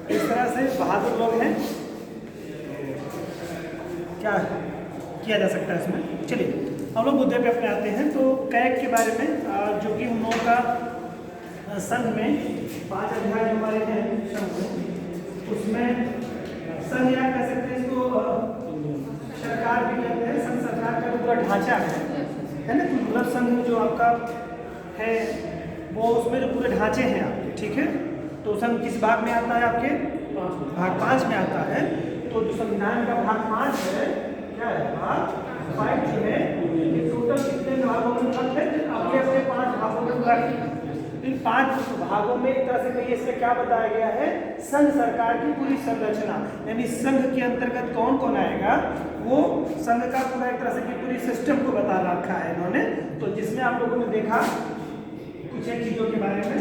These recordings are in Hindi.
इस तरह से बहादुर लोग हैं, क्या किया जा सकता है इसमें। चलिए हम लोग मुद्दे पे अपने आते हैं। तो कैग के बारे में जो कि हम लोगों का संघ में 5 अध्याय जो हमारे हैं संघ में, उसमें संघ या कह सकते हैं इसको सरकार भी कहते हैं। संघ सरकार का पूरा ढांचा है ना, मतलब संघ जो आपका है वो उसमें जो पूरे ढांचे हैं आपके, ठीक है। तो संघ किस भाग में आता है आपके? भाग 5 में आता है। तो जो संविधान का भाग 5 है, क्या है भाग 5 जो है, ये टोटल कितने भागों में विभक्त है? अपने अपने 5 भागों में विभक्त है। इन 5 भागों में एक तरह से कहिए इसमें क्या बताया गया है? संघ सरकार की पूरी संरचना, यानी संघ के अंतर्गत कौन कौन आएगा, वो संघ का पूरा एक तरह से की पूरी सिस्टम को बता रखा है इन्होंने। तो जिसमें आप लोगों ने देखा कुछ एक चीजों के बारे में,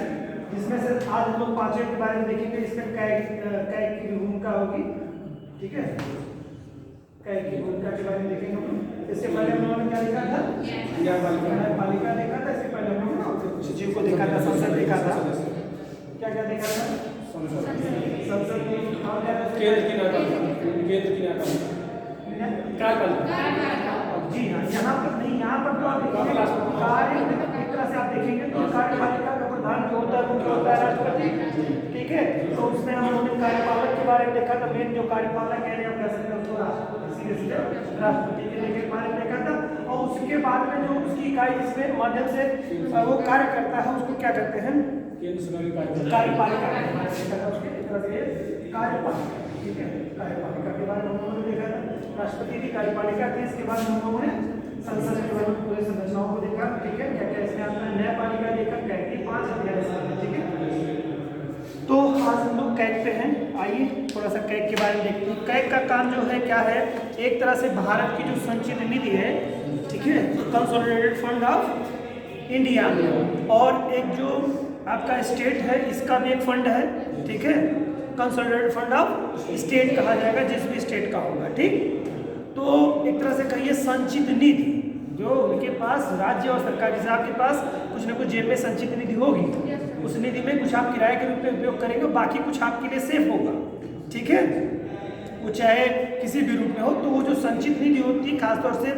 जिसमें से आज हम लोग 5 के बारे में देखेंगे। इसमें कैग की भूमिका होगी, ठीक है। कैग की भूमिका के बारे में देखेंगे हम लोग। इससे पहले हम लोगों ने क्या देखा था? न्यायपालिका देखा था। इससे पहले हम लोग सचिव को देखा था, संसद देखा था। क्या क्या देखा था? संसद की केंद्र की न्यायपालिका जी हाँ। यहाँ पर नहीं, यहाँ पर तो आप देखेंगे कार्य एक तरह से आप देखेंगे तो कार्यपालिका का प्रधान जो होता है मुख्य होता है राष्ट्रपति, ठीक है। तो उसमें हम लोगों ने कार्यपालक के बारे में देखा था। मेन जो कार्यपालक है आप कह सकते हो राष्ट्रपति के लेके बारे में देखा था। और उसके बाद में जो उसकी इकाई जिसमें माध्यम से वो कार्य करता है उसको क्या कहते हैं? कार्यपालिका। कार्यपालिका, ठीक है। कार्यपालिका के बारे में हम लोगों ने देखा था। राष्ट्रपति की कार्यपालिका थी। इसके बाद हम लोगों ने संसद के बारे में पूरे संरचनाओं को देखा, ठीक है। क्या क्या इसमें आपने न्यायपालिका देखा, कैग के 5 अध्याय, ठीक है। तो आज हम लोग कैग पे हैं। आइए थोड़ा सा कैग के बारे में देखते हैं। कैग का काम जो है क्या है? एक तरह से भारत की जो संचित निधि है, ठीक है, कंसोलिडेटेड फंड ऑफ इंडिया, और एक जो आपका स्टेट है इसका भी एक फंड है, ठीक है। कंसोलिडेटेड फंड ऑफ स्टेट कहा जाएगा, जिस भी स्टेट का होगा, ठीक। तो एक तरह से कहिए संचित निधि जो उनके पास राज्य और सरकार, जैसे आपके पास कुछ ना कुछ जेब में संचित निधि होगी, उस निधि में कुछ आप किराए के रूप में उपयोग करेंगे, बाकी कुछ आपके लिए सेफ होगा, ठीक है। वो चाहे किसी भी रूप में हो। तो वो जो संचित निधि होती है खासतौर से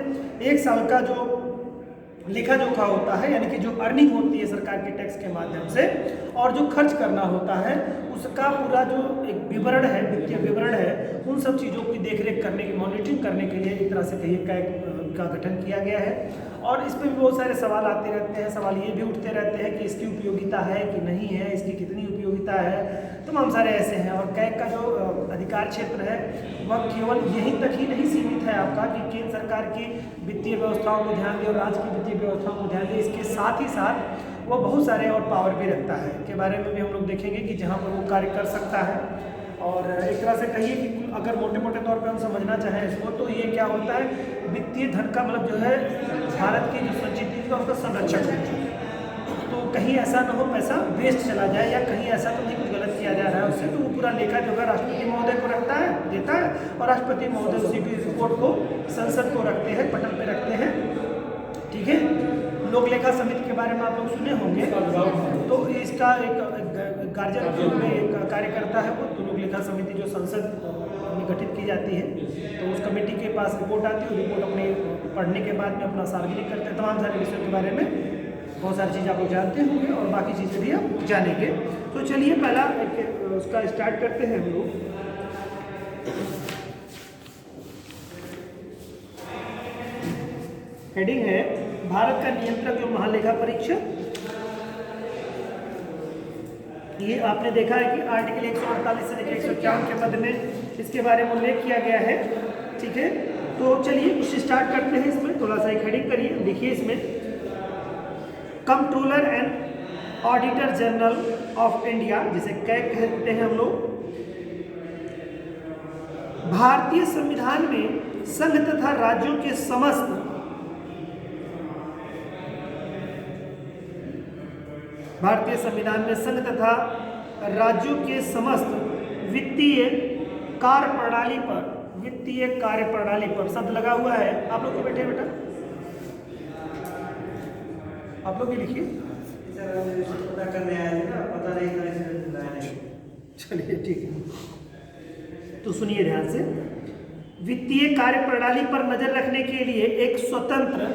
1 साल का जो लेखा जोखा होता है, यानी कि जो अर्निंग होती है सरकार के टैक्स के माध्यम से, और जो खर्च करना होता है उसका पूरा जो एक विवरण है, वित्तीय विवरण है, उन सब चीज़ों की देखरेख करने की, मॉनिटरिंग करने के लिए एक तरह से कहिए कैग का गठन किया गया है। और इस पर भी बहुत सारे सवाल आते रहते हैं। सवाल ये भी उठते रहते हैं कि इसकी उपयोगिता है कि नहीं है, इसकी कितनी उपयोगिता है, तमाम सारे ऐसे हैं। और कैग का जो अधिकार क्षेत्र है वह केवल यहीं तक ही नहीं सीमित है आपका कि केंद्र सरकार की वित्तीय व्यवस्थाओं को ध्यान दे और राज्य की वित्तीय व्यवस्थाओं को ध्यान दे। इसके साथ ही साथ वो बहुत सारे और पावर भी रखता है, के बारे में भी हम लोग देखेंगे कि जहाँ पर वो कार्य कर सकता है। और एक तरह से कहिए कि अगर मोटे मोटे तौर पे हम समझना चाहें इसको, तो ये क्या होता है? वित्तीय धन का मतलब जो है भारत की जो संचित निधि का उसका संरक्षक है। तो कहीं ऐसा ना हो पैसा वेस्ट चला जाए, या कहीं ऐसा तो नहीं कुछ गलत किया जा रहा है उससे, तो वो पूरा लेखा जो है राष्ट्रपति महोदय को रखता है, देता है, और राष्ट्रपति महोदय उसी की रिपोर्ट को संसद को रखते हैं, पटल पे रखते हैं, ठीक है। लोक लेखा समिति के बारे में आप लोग सुने होंगे। तो इसका एक गार्जियन के रूप में एक कार्य करता है वो। तो लोक लेखा समिति जो संसद में गठित की जाती है, तो उस कमेटी के पास रिपोर्ट आती है। रिपोर्ट अपने पढ़ने के बाद में अपना सार्वजनिक करते हैं। तमाम सारे विषयों के बारे में बहुत सारी चीज़ें आप लोग जानते होंगे और बाकी चीज़ें भी आप जानेंगे। तो चलिए पहला एक उसका स्टार्ट करते हैं हम लोग। हेडिंग है भारत का नियंत्रक जो महालेखा परीक्षक। ये आपने देखा है कि आर्टिकल 148 से लेकर 151 के मध्य में इसके बारे में उल्लेख किया गया है, ठीक है। तो चलिए कुछ स्टार्ट करते हैं। इसमें थोड़ा सा एक हेडिंग करिए, देखिए इसमें controller and auditor general of India, जिसे कैग कहते हैं हम लोग, भारतीय संविधान में संघ तथा राज्यों के समस्त भारतीय संविधान में संघ तथा राज्यों के समस्त वित्तीय कार्य प्रणाली पर शब्द लगा हुआ है। आप लोग बैठे बेटा, आप लोग भी लिखिए। पता करने आए थे ना, पता नहीं था इसमें चलिए ठीक है, तो सुनिए ध्यान से। वित्तीय कार्य प्रणाली पर नजर रखने के लिए एक स्वतंत्र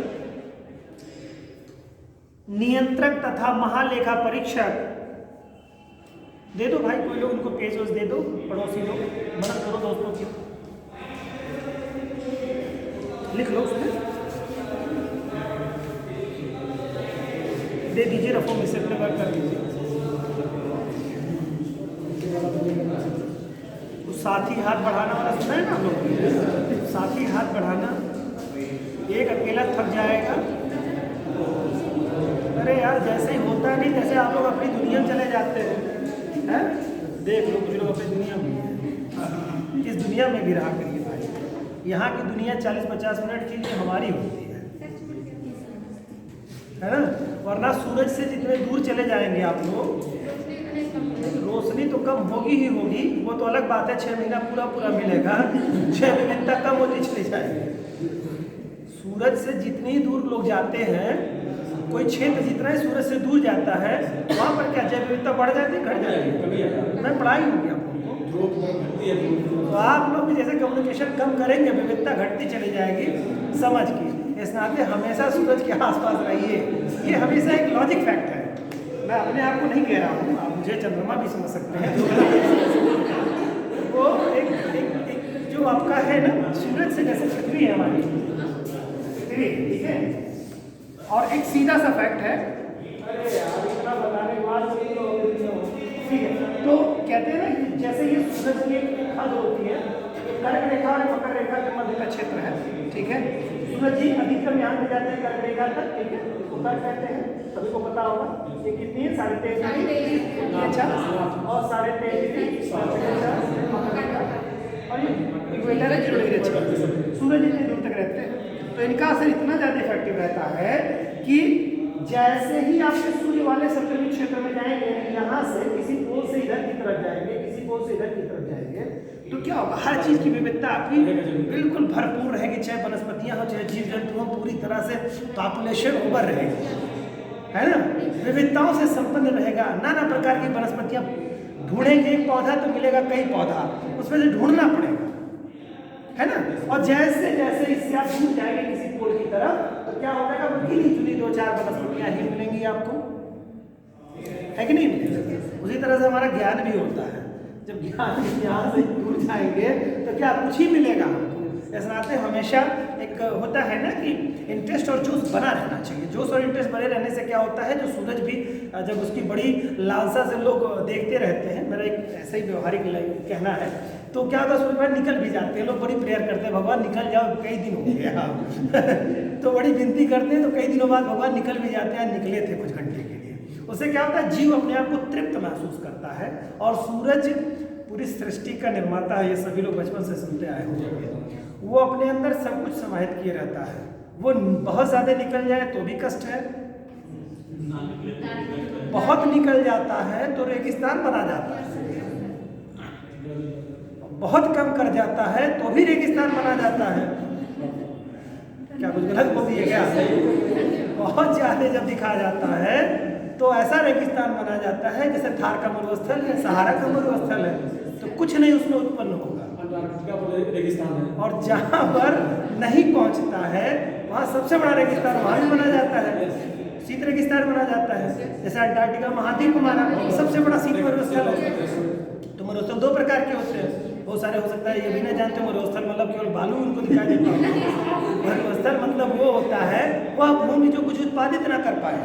नियंत्रक तथा महालेखा परीक्षक दे दो भाई, कोई लोग उनको पेज दे दो, पड़ोसी लोग मदद करो दोस्तों की, लिख लो उसमें दे दीजिए, रफो में से अपने वर्क कर दीजिए। तो साथी हाथ बढ़ाना वाला सुना है ना आप लोग, साथी हाथ बढ़ाना, एक अकेला थक जाएगा। अरे यार जैसे ही होता नहीं तैसे आप लोग अपनी दुनिया में चले जाते हैं, हैं? देख लो कुछ लोग अपनी दुनिया में, इस दुनिया में भी रहा करिए भाई। यहाँ की दुनिया 40-50 मिनट के लिए हमारी होती है ना? वरना सूरज से जितने दूर चले जाएंगे आप लोग, रोशनी तो कम होगी ही होगी, वो तो अलग बात है, 6 महीना पूरा मिलेगा, 6 महीने तक कम होती चली जाएगी। सूरज से जितनी दूर लोग जाते हैं, कोई क्षेत्र जितना ही सूरज से दूर जाता है, वहाँ पर क्या जैव विविधता बढ़ जाती है, घट जाती है? मैं पढ़ाई होगी आप लोगों को, तो आप लोग भी जैसे कम्युनिकेशन कम करेंगे, विविधता घटती चली जाएगी समझ की। इस नाते हमेशा सूरज के आसपास रहिए, ये हमेशा एक लॉजिक फैक्ट है। मैं अपने आप को नहीं कह रहा हूँ, आप मुझे चंद्रमा भी समझ सकते हैं। वो एक जो आपका है ना, सूरज से जैसे पृथ्वी है हमारी, पृथ्वी, ठीक है, और एक सीधा सा फैक्ट है। अरे यार इतना बताने के बाद ठीक है, तो कहते हैं ना कि जैसे ये सूरज की एक हद होती है, कर्क रेखा और मकर रेखा के मध्य का क्षेत्र है, ठीक है। सूरज जी अधिकतम यहाँ पे जाते हैं कर्क रेखा तक, ठीक है, इसको कर्क कहते हैं, सभी को पता होगा। ये कितनी है? 23.5, अच्छा, और 23.5 और ये इक्वेटर है 0 डिग्री, अच्छा सूरज इतने दूर तक रहते हैं, तो इनका असर इतना ज़्यादा इफेक्टिव रहता है कि जैसे ही आपके सूर्य वाले संक्रमित क्षेत्र में जाएंगे, यहाँ से किसी पोल से इधर की तरफ जाएंगे, किसी पोल से इधर की तरफ जाएंगे, तो क्या होगा? हर चीज की विविधता आपकी बिल्कुल भरपूर रहेगी, चाहे वनस्पतियां हो, चाहे जीव जंतु हो, पूरी तरह से पॉपुलेशन ओवर रहेगी, है ना? विविधताओं से संपन्न रहेगा, नाना प्रकार की वनस्पतियां ढूंढेंगे, एक पौधा तो मिलेगा कई पौधा, उसमें से ढूंढना पड़ेगा, है ना? और जैसे जैसे इससे आप दूर जाएंगे किसी पोल की तरफ, तो क्या हो जाएगा? गिनी चुनी 2-4 वनस्पतियां ही मिलेंगी आपको, है कि नहीं? उसी तरह से हमारा ज्ञान भी होता है, जब ज्ञान यहाँ से दूर जाएंगे तो क्या कुछ ही मिलेगा हमको। इस नाते हमेशा एक होता है ना कि इंटरेस्ट और जोश बना रहना चाहिए। जोश और इंटरेस्ट बने रहने से क्या होता है, जो सूरज भी जब उसकी बड़ी लालसा से लोग देखते रहते हैं, मेरा एक ऐसा ही व्यवहारिक कहना है, तो क्या होता है सूरज भाई निकल भी जाते हैं, लोग बड़ी प्रेयर करते हैं, भगवान निकल जाओ, कई दिन हो गए तो बड़ी विनती करते हैं, तो कई दिनों बाद भगवान निकल भी जाते हैं, निकले थे कुछ घंटे के लिए। उससे क्या होता है, जीव अपने आप को तृप्त महसूस करता है, और सूरज पूरी सृष्टि का निर्माता है, ये सभी लोग बचपन से सुनते आए होंगे। वो अपने अंदर सब कुछ समाहित किए रहता है, वो बहुत ज़्यादा निकल जाए तो भी कष्ट है, बहुत निकल जाता है तो रेगिस्तान बना जाता है, बहुत कम कर जाता है तो भी रेगिस्तान बना जाता है। क्या कुछ गलत बोल दिए क्या? बहुत ज़्यादा जब दिखा जाता है तो ऐसा रेगिस्तान बना जाता है जैसे थार का मरुस्थल है, सहारा का मरुस्थल है, तो कुछ नहीं उसमें उत्पन्न होगा। रेगिस्तान है, और जहाँ पर नहीं पहुँचता है वहाँ सबसे बड़ा रेगिस्तान वहाँ भी बना जाता है, शीत रेगिस्तान बना जाता है। जैसे अंटार्कटिका महाद्वीप हमारा सबसे बड़ा शीत मरुस्थल है। तो मरुस्थल 2 प्रकार के होते हैं, बहुत सारे हो सकता है ये भी नहीं जानते मरुस्थल मतलब केवल बालू उनको दिखाई देता है। मरुस्थल मतलब वो होता है वह भूमि जो कुछ उत्पादित ना कर पाए,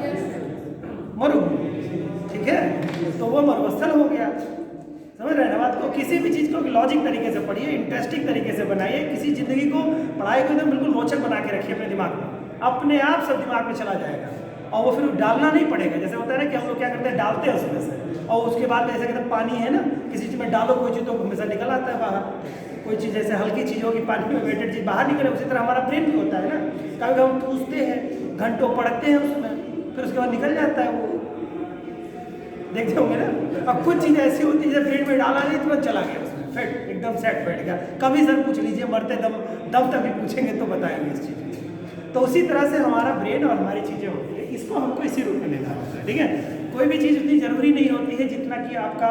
मरुभूमि, ठीक है, तो वो मरुस्थल हो गया। समझ रहे हैं बात को? किसी भी चीज़ को लॉजिक तरीके से पढ़िए, इंटरेस्टिंग तरीके से बनाइए, किसी जिंदगी को पढ़ाई को एकदम बिल्कुल रोचक बना के रखिए अपने दिमाग में, अपने आप सब दिमाग में चला जाएगा, और वो फिर डालना नहीं पड़ेगा। जैसे होता है ना कि हम लोग क्या करते हैं, डालते हैं उसमें से, और उसके बाद जैसे कहते हैं पानी है ना, किसी चीज़ में डालो कोई चीज़ तो हमेशा निकल आता है बाहर, कोई चीज़ जैसे हल्की चीज़ होगी पानी में वेटेड चीज़ बाहर निकले, उसी तरह हमारा ब्रेन भी होता है ना, कभी हम पूछते हैं, घंटों पढ़ते हैं उसमें, फिर उसके बाद निकल जाता है वो, देखते होंगे ना। अब कुछ चीज़ ऐसी होती है जब ब्रेन में डाला नहीं तुरंत चला गया उसमें, फिट एकदम सेट बैठ गया। कभी सर पूछ लीजिए, मरते दम तक भी पूछेंगे तो बताएंगे इस चीज़ को। तो उसी तरह से हमारा ब्रेन और हमारी चीज़ें होती है, इसको हमको इसी रूप में लेना होता है, ठीक है। कोई भी चीज़ उतनी ज़रूरी नहीं होती है जितना कि आपका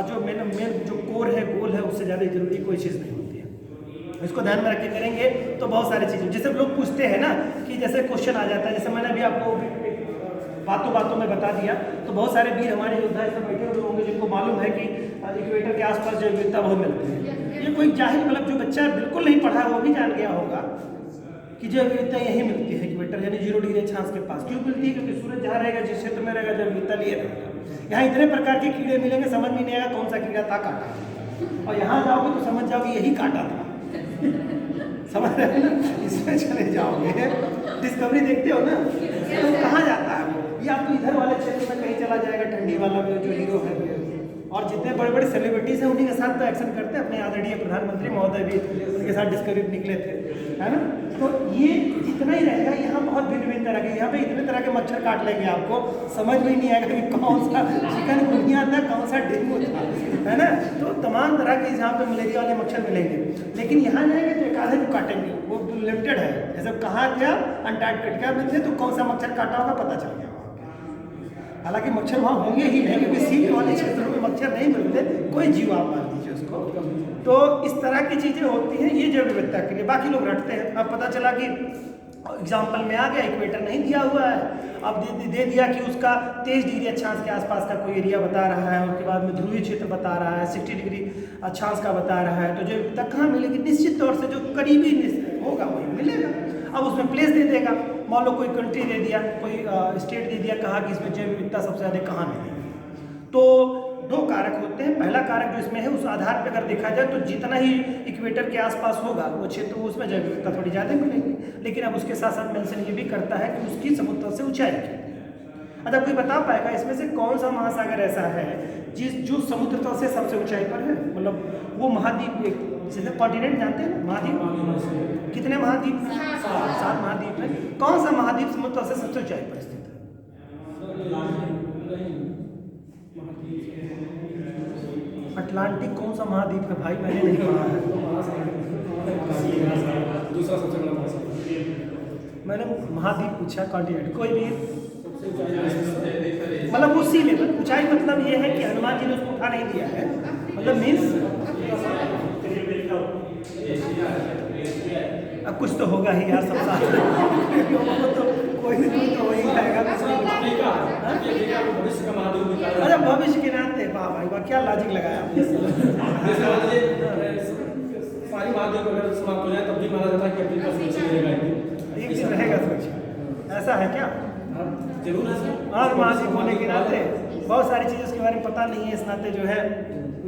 जो मेन जो कोर है, गोल है, उससे ज़्यादा जरूरी कोई चीज़ नहीं होती है। इसको ध्यान में रख के करेंगे तो बहुत सारी चीज़ें, जैसे लोग पूछते हैं ना कि जैसे क्वेश्चन आ जाता है, जैसे मैंने अभी आपको बातों में बता दिया, तो बहुत सारे वीर हमारे योद्धा इसमें बैठे हुए होंगे जिनको मालूम है कि इक्वेटर के आसपास जैव विविधता बहुत मिलती है। ये कोई जाहिल मतलब जो बच्चा बिल्कुल नहीं पढ़ा वो भी जान गया होगा कि जैव विविधता यही मिलती है इक्वेटर यानी 0 डिग्री अक्षांश के पास। क्यों मिलती है? क्योंकि सूरज जहाँ रहेगा, जिस क्षेत्र में रहेगा, जैव विविधता लिए रहेगा। यहाँ इतने प्रकार के कीड़े मिलेंगे, समझ में नहीं आएगा कौन सा कीड़ा था काटा, और यहाँ जाओगे तो समझ जाओगे यही काटा था। समझ रहे हैं ना? इसमें चले जाओगे, डिस्कवरी देखते हो ना, तो कहाँ जाता है वो, या तो इधर वाले क्षेत्र में कहीं चला जाएगा, ठंडी वाला में जो हीरो है। और जितने बड़े बड़े सेलिब्रिटीज हैं उन्हीं के साथ तो एक्शन करते हैं। अपने आदरणीय प्रधानमंत्री महोदय भी उनके साथ डिस्कवरी निकले थे, है ना? तो ये जितना ही रहेगा, यहाँ बहुत भिन्न तरह के, यहाँ पे इतने तरह के मच्छर काट लेंगे, आपको समझ में ही नहीं आएगा कि कौन सा चिकनगुनिया था, कौन सा डेंगू था, है ना? तो तमाम तरह के यहाँ पे मलेरिया वाले मच्छर मिलेंगे। लेकिन यहाँ जाएंगे तो एक आधे को काटेंगे, वो लिमिटेड है। जैसे कहाँ गया, अंटार्कटिका में थे तो कौन सा मच्छर काटा होगा पता चल गया। हालांकि मच्छर वहाँ होंगे ही नहीं, क्योंकि सील वाले क्षेत्रों में मच्छर नहीं मिलते, कोई जीव आप मान लीजिए उसको। तो इस तरह की चीज़ें होती हैं, ये जैव विविधता के लिए। बाकी लोग रटते हैं। अब पता चला कि एग्जाम्पल में आ गया, इक्वेटर नहीं दिया हुआ है, अब दे दिया कि उसका 23 डिग्री अक्षांश के आसपास का कोई एरिया बता रहा है, उसके बाद में ध्रुवीय क्षेत्र बता रहा है, 60 डिग्री अक्षांश का बता रहा है। तो जैव विविधता कहाँ मिलेगी? निश्चित तौर से जो करीबी होगा वही मिलेगा। अब उसमें प्लेस दे देगा, मान लो कोई कंट्री दे दिया, कोई स्टेट दे दिया, कहा कि इसमें जैव विविधता सबसे ज़्यादा कहाँ मिलेगी। तो 2 कारक होते हैं। पहला कारक जो इसमें है, उस आधार पर अगर देखा जाए तो जितना ही इक्वेटर के आसपास होगा वो क्षेत्र, उसमें जैव विविधता थोड़ी ज़्यादा मिलेगी। लेकिन अब उसके साथ साथ मेंशन ये भी करता है कि उसकी समुद्र तल से ऊंचाई क्या है। अच्छा, कोई बता पाएगा इसमें से कौन सा महासागर ऐसा है जो समुद्र तल से सबसे ऊंचाई पर है? मतलब वो महाद्वीप, जैसे कॉन्टिनेंट जानते हैं ना, महाद्वीप कितने महाद्वीप हैं? 7 महाद्वीप हैं। कौन सा महाद्वीप समुद्र तल से सबसे ऊंचाई पर स्थित है? अटलांटिक कौन सा महाद्वीप है भाई? मैंने नहीं पढ़ा है। दूसरा सबसे बड़ा महासागर। मैंने महाद्वीप पूछा, कॉन्टिनेंट कोई भी, मतलब वो सी लेवल ऊंचाई। मतलब ये है कि हनुमान जी ने उसको उठा नहीं दिया है, मतलब मीन्स अब कुछ तो होगा ही यार, सब साथ तो कोई तो हो ही जाएगा। अरे भविष्य के नाते, वाह भाई वाह, क्या लॉजिक लगाया आपने। सारी महाद्वीप अगर समाप्त हो जाए तब भी माना जाता है कि अफ्रीका सुरक्षित रहेगा, एक दिन रहेगा सुरक्षित। ऐसा है क्या? जरूर है। और महाद्वीप होने के नाते बहुत सारी चीज़ें उसके बारे में पता नहीं है, इस नाते जो है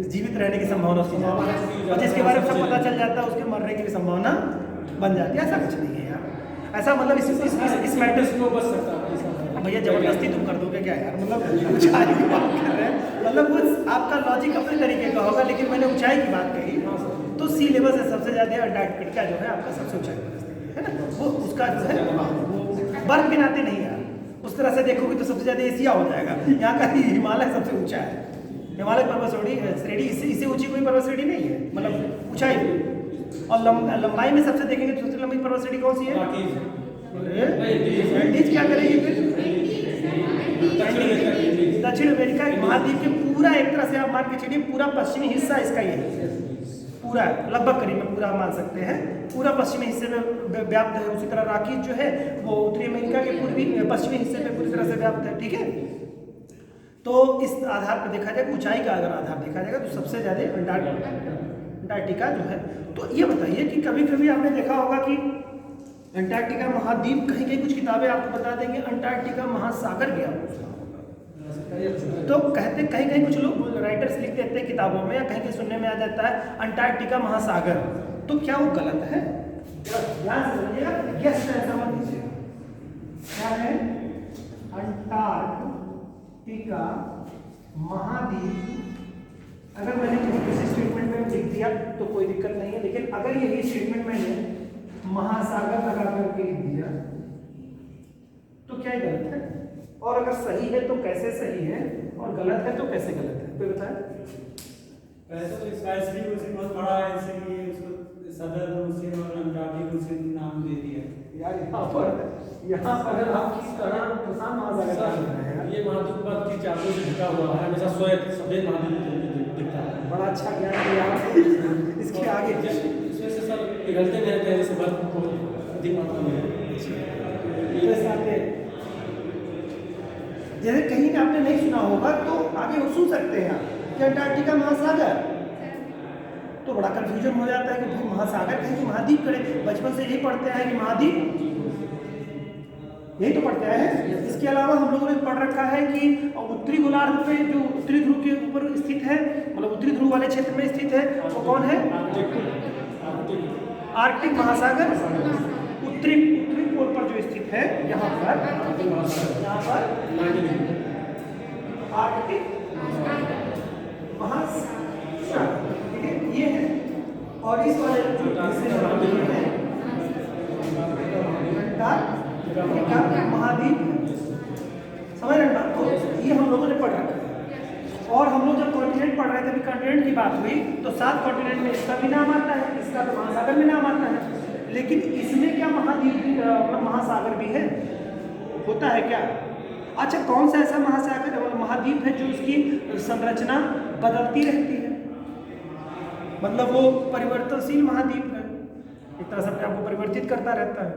जीवित रहने की संभावना उसकी ज़्यादा है, और जिसके बारे में सब पता चल जाता है उसके मरने की भी संभावना बन जाती है। ऐसा कुछ नहीं है यार, ऐसा मतलब इस मैटर को बच सकता है भैया, जबरदस्ती तुम कर दोगे क्या यार? मतलब ऊंचाई की बात कर रहे हैं, मतलब वो आपका लॉजिक अपने तरीके का होगा, लेकिन मैंने ऊंचाई की बात कही तो सी लेवल से सबसे ज़्यादा अंटार्कटिका जो है आपका सबसे ऊंचाई पर है ना, वो उसका जो है वो बर्फ के नाते नहीं है। उस तरह से देखोगे तो सबसे ज़्यादा एशिया हो जाएगा। यहाँ का हिमालय सबसे ऊंचा है, हिमालय पर्वत श्रेणी इससे ऊंची कोई पर्वत श्रेणी नहीं है, मतलब ऊंचाई पे। और लंबाई में सबसे देखेंगे तो सबसे लंबी पर्वत श्रेणी कौन सी है? एंडीज क्या करेगी फिर? दक्षिण अमेरिका महाद्वीप के पूरा, एक तरह से आप मान के चलिए पूरा पश्चिमी हिस्सा इसका ही है, पूरा लगभग करीब में पूरा मान सकते हैं, पूरा पश्चिमी हिस्से में व्याप्त है। उसी तरह रॉकीज जो है वो उत्तरी अमेरिका के पूर्वी पश्चिमी हिस्से में पूरी तरह से व्याप्त है, ठीक है। तो इस आधार पर देखा जाए, ऊंचाई का अगर आधार देखा जाएगा तो सबसे ज़्यादा अंटार्कटिका जो है। तो ये बताइए कि कभी कभी आपने देखा होगा कि अंटार्कटिका महाद्वीप, कहीं कहीं कुछ किताबें आपको बता देंगे अंटार्कटिका महासागर गया होगा। तो कहते कहीं कहीं कुछ लोग राइटर्स लिख देते हैं किताबों में, या कहीं कहीं सुनने में आ जाता है अंटार्कटिका महासागर। तो क्या वो गलत है? ध्यान से समझिएगा, गेस ऐसा मत कीजिएगा। क्या है? अंटार्कटिका महाद्वीप। अगर मैंने किसी स्टेटमेंट में लिख दिया तो कोई दिक्कत नहीं है, लेकिन अगर यही स्टेटमेंट मैंने महासागर लगा करके लिख दिया तो क्या गलत है? और अगर सही है तो कैसे सही है, और गलत है तो कैसे गलत है? कोई बताए? वैसे तो स्पेसिफिक उसे बहुत बड़ा है, इसलिए उसको सदर उसे और अंटार्कटिक उसे नाम दे दिया यार यहाँ पर यहाँ पर आप किस तरह प्रशांत महासागर का दिख रहे हैं। ये महाद्वीप पर की चादरों से ढका हुआ है, हमेशा श्वेत सफेद महाद्वीप दिखता है। बड़ा अच्छा ज्ञान दिया आप। इसके आगे इसमें से सर पिघलते नहीं रहते हैं, जैसे बर्फ बहुत अधिक मात्रा में है। जैसे आगे जैसे कहीं आपने नहीं सुना होगा तो आगे वो सुन सकते हैं आप कि अंटार्कटिका महासागर, तो बड़ा कंफ्यूजन हो जाता है कि भाई महासागर कहें कि महाद्वीप करें। बचपन से यही पढ़ते हैं कि महाद्वीप, यही तो पढ़ते हैं। इसके अलावा हम लोगों ने पढ़ रखा है कि उत्तरी गोलार्ध पे जो उत्तरी ध्रुव के ऊपर स्थित है, मतलब उत्तरी ध्रुव वाले क्षेत्र में स्थित है, वो कौन है? आर्कटिक महासागर। उत्तरी उत्तरी पोल पर जो स्थित है यहाँ पर आर्कटिक महासागर, ठीक है, ये है। और इस वाले जो महाद्वीप समझ रहे हैं, तो ये हम लोगों ने पढ़ रखा है। और हम लोग जब कॉन्टिनेंट पढ़ रहे थे, अभी कॉन्टिनेंट की बात हुई तो 7 कॉन्टिनेंट में इसका भी नाम आता है, इसका तो महासागर में नाम आता है, लेकिन इसमें क्या महाद्वीप महासागर भी है, होता है क्या? अच्छा, कौन सा ऐसा महासागर महाद्वीप है जो उसकी संरचना बदलती रहती है, मतलब वो परिवर्तनशील महाद्वीप है, एक तरह से अपने आप को परिवर्तित करता रहता है।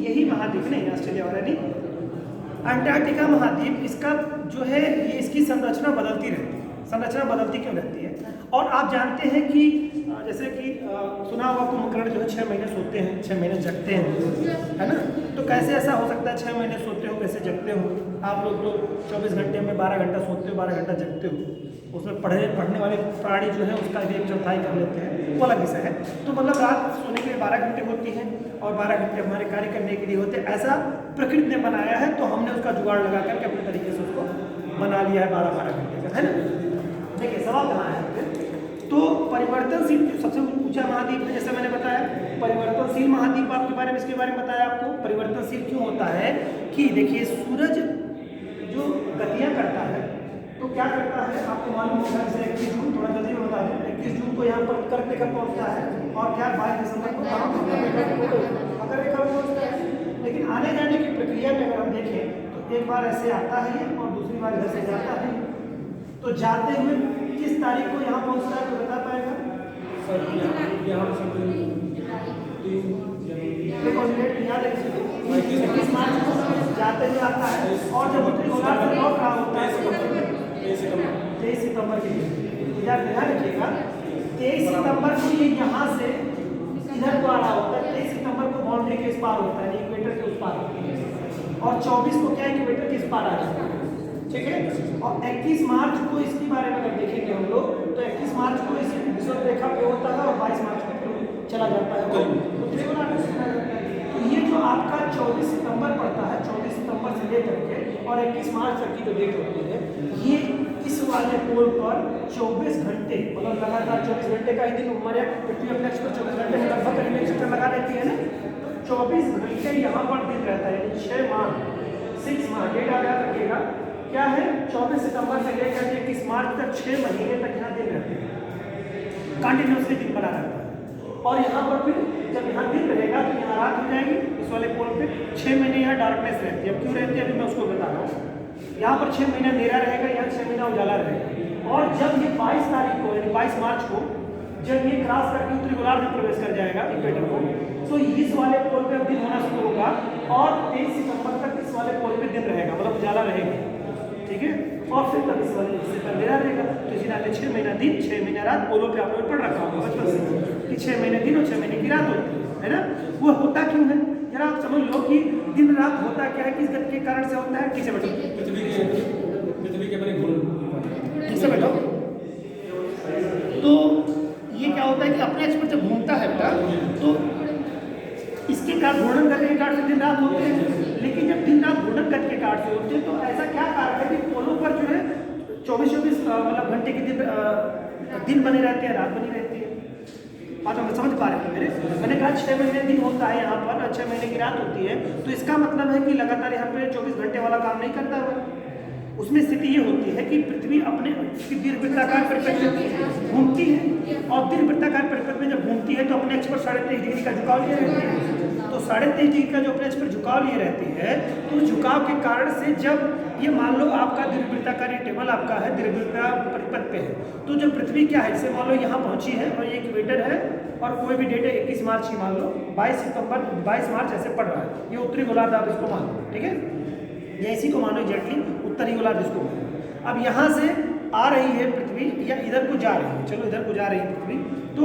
यही महाद्वीप नहीं, ऑस्ट्रेलिया वाला नहीं, अंटार्कटिका महाद्वीप, इसका जो है ये इसकी संरचना बदलती रहती है। संरचना बदलती क्यों रहती है? और आप जानते हैं कि जैसे कि सुना हुआ कुंभकर्ण जो है 6 महीने सोते हैं, 6 महीने जगते हैं, है ना? तो कैसे ऐसा हो सकता है 6 महीने सोते हो, कैसे जगते हो? आप लोग तो 24 घंटे में 12 घंटा सोते हो, 12 घंटा जगते हो, उसमें पढ़ने वाले प्राणी जो है उसका 1/4 कर लेते हैं, वो अलग विषय है। तो मतलब रात सोने के लिए 12 घंटे होती है और 12 घंटे हमारे कार्य करने के लिए होते हैं, ऐसा प्रकृति ने बनाया है, तो हमने उसका जुगाड़ लगा करके अपने तरीके से उसको बना लिया है 12-12 घंटे का, है ना? देखिए सवाल कहाँ है, तो परिवर्तनशील सबसे ऊंचा महाद्वीप है, जैसे मैंने बताया परिवर्तनशील महाद्वीप आपके बारे में, इसके बारे में बताया आपको। परिवर्तनशील क्यों होता है कि देखिए सूरज जो गतियाँ करता है तो क्या करता है, आपको मालूम होगा, जैसे 21 जून, थोड़ा जल्दी में बता दूँ, 21 जून को यहाँ पर कर्क रेखा पहुँचता है और क्या 22 दिसंबर को मकर रेखा पहुँचता है। लेकिन आने जाने की प्रक्रिया में अगर हम देखें तो एक बार ऐसे आता है और दूसरी बार इधर से जाता है, तो जाते हुए किस तारीख को यहाँ पहुँचता है, तो बता पाएगा? याद है 21 मार्च को जाते हुए आता है, और जब उत्तरी गोलार्ध से लौट रहा होता है 23 सितंबर के लिए, ध्यान रखिएगा 23 सितंबर को ये यहाँ से इधर को आ रहा होता है, 23 सितंबर को बाउंड्री के इस पार होता है, इक्वेटर के उस पार होता है, और 24 को क्या इक्वेटर के इस पार आ जाता है, ठीक है। और 21 मार्च को इसके बारे में अगर देखेंगे हम लोग तो 21 मार्च को इस विषुवत रेखा पे होता है और 22 मार्च को चला जाता है उत्तरी गोलार्ध में चला जाता है। तो ये जो आपका 24 सितंबर पड़ता है, 24 सितंबर से लेकर के और 21 मार्च तक की जो डेट होती है, ये इस वाले पोल पर 24 घंटे, मतलब लगातार 24 घंटे का ही दिन हमारे पृथ्वी अपने पर 24 घंटे में लगभग करीब एक चक्कर लगा देती है ना, 24 घंटे यहाँ पर दिन रहता है, 6 माह 6 माह डेट आ रखिएगा क्या है, 24 सितंबर से लेकर के 21 मार्च तक 6 महीने तक यहाँ दिन रहते हैं, कंटिन्यूसली दिन बना रहता है। और यहाँ पर फिर जब यहाँ दिन रहेगा तो यहाँ रात हो जाएगी, इस वाले पोल पे 6 महीने यहाँ डार्कनेस रहती है। अब क्यों रहती है अभी मैं उसको बता रहा हूँ। यहाँ पर 6 महीना अंधेरा रहेगा, यहाँ 6 महीना उजाला रहेगा। और जब ये 22 तारीख को यानी 22 मार्च को जब ये क्रॉस करके उत्तरी गोलार्ध में प्रवेश कर जाएगा इक्वेटर को, तो इस वाले पोल पे दिन होना शुरू होगा और 23 सितंबर तक इस वाले पोल पे दिन रहेगा, मतलब उजाला रहेगा, ठीक है। और फिर तब इस वाले हिस्से पर अंधेरा रहेगा। तो इसी नाते 6 महीना दिन 6 महीना रात पोलों पे आप लोग पढ़ रखा होगा बचपन से कि 6 महीने दिन और 6 महीने की रात होती है ना। वो होता क्यों है जरा आप समझ लो कि दिन रात होता क्या है, किस गति के कारण से होता है। किसे बैठो, पृथ्वी के बने घूम किसे बैठो। तो ये क्या होता है कि अपने एक्स पर जब घूमता है बेटा तो इसके कारण घूर्णन गति के कारण से दिन रात होते हैं। लेकिन जब दिन रात घूर्णन गति के कारण से होते हैं तो ऐसा क्या कारण है कि पोलों पर जो है 24-24 मतलब घंटे के दिन बने रहते हैं, रात बनी रहती है। बात हम समझ पा रहे हैं मेरे, मैंने कहा 6 महीने दिन होता है यहाँ पर और 6 महीने की रात होती है। तो इसका मतलब है कि लगातार यहाँ पे 24 घंटे वाला काम नहीं करता हुआ, उसमें स्थिति ये होती है कि पृथ्वी अपने दीर्घवृत्ताकार परिपथ में घूमती है, और दीर्घवृत्ताकार परिपथ में जब घूमती है तो अपने अक्ष पर 23.5 डिग्री का झुकाव लिए रहती है। तो 23.5 डिग्री का जो अपने अक्ष पर झुकाव लिए रहती है, तो झुकाव के कारण से जब ये मान लो आपका दीर्घवृत्ताकार टेबल आपका है दीर्घवृत्ताकार परिपथ पे है, तो जब पृथ्वी क्या है, जैसे मान लो यहाँ पहुंची है और ये इक्वेटर है और कोई भी डेट है 21 मार्च की मान लो, 22 मार्च ऐसे पड़ रहा है, ये उत्तरी गोलार्ध आप इसको मान लो, ठीक है, या इसी को मानो एग्जैक्टली उत्तरी गोलार्ध इसको मानो। अब यहाँ से आ रही है पृथ्वी या इधर को जा रही है, चलो इधर को जा रही है पृथ्वी, तो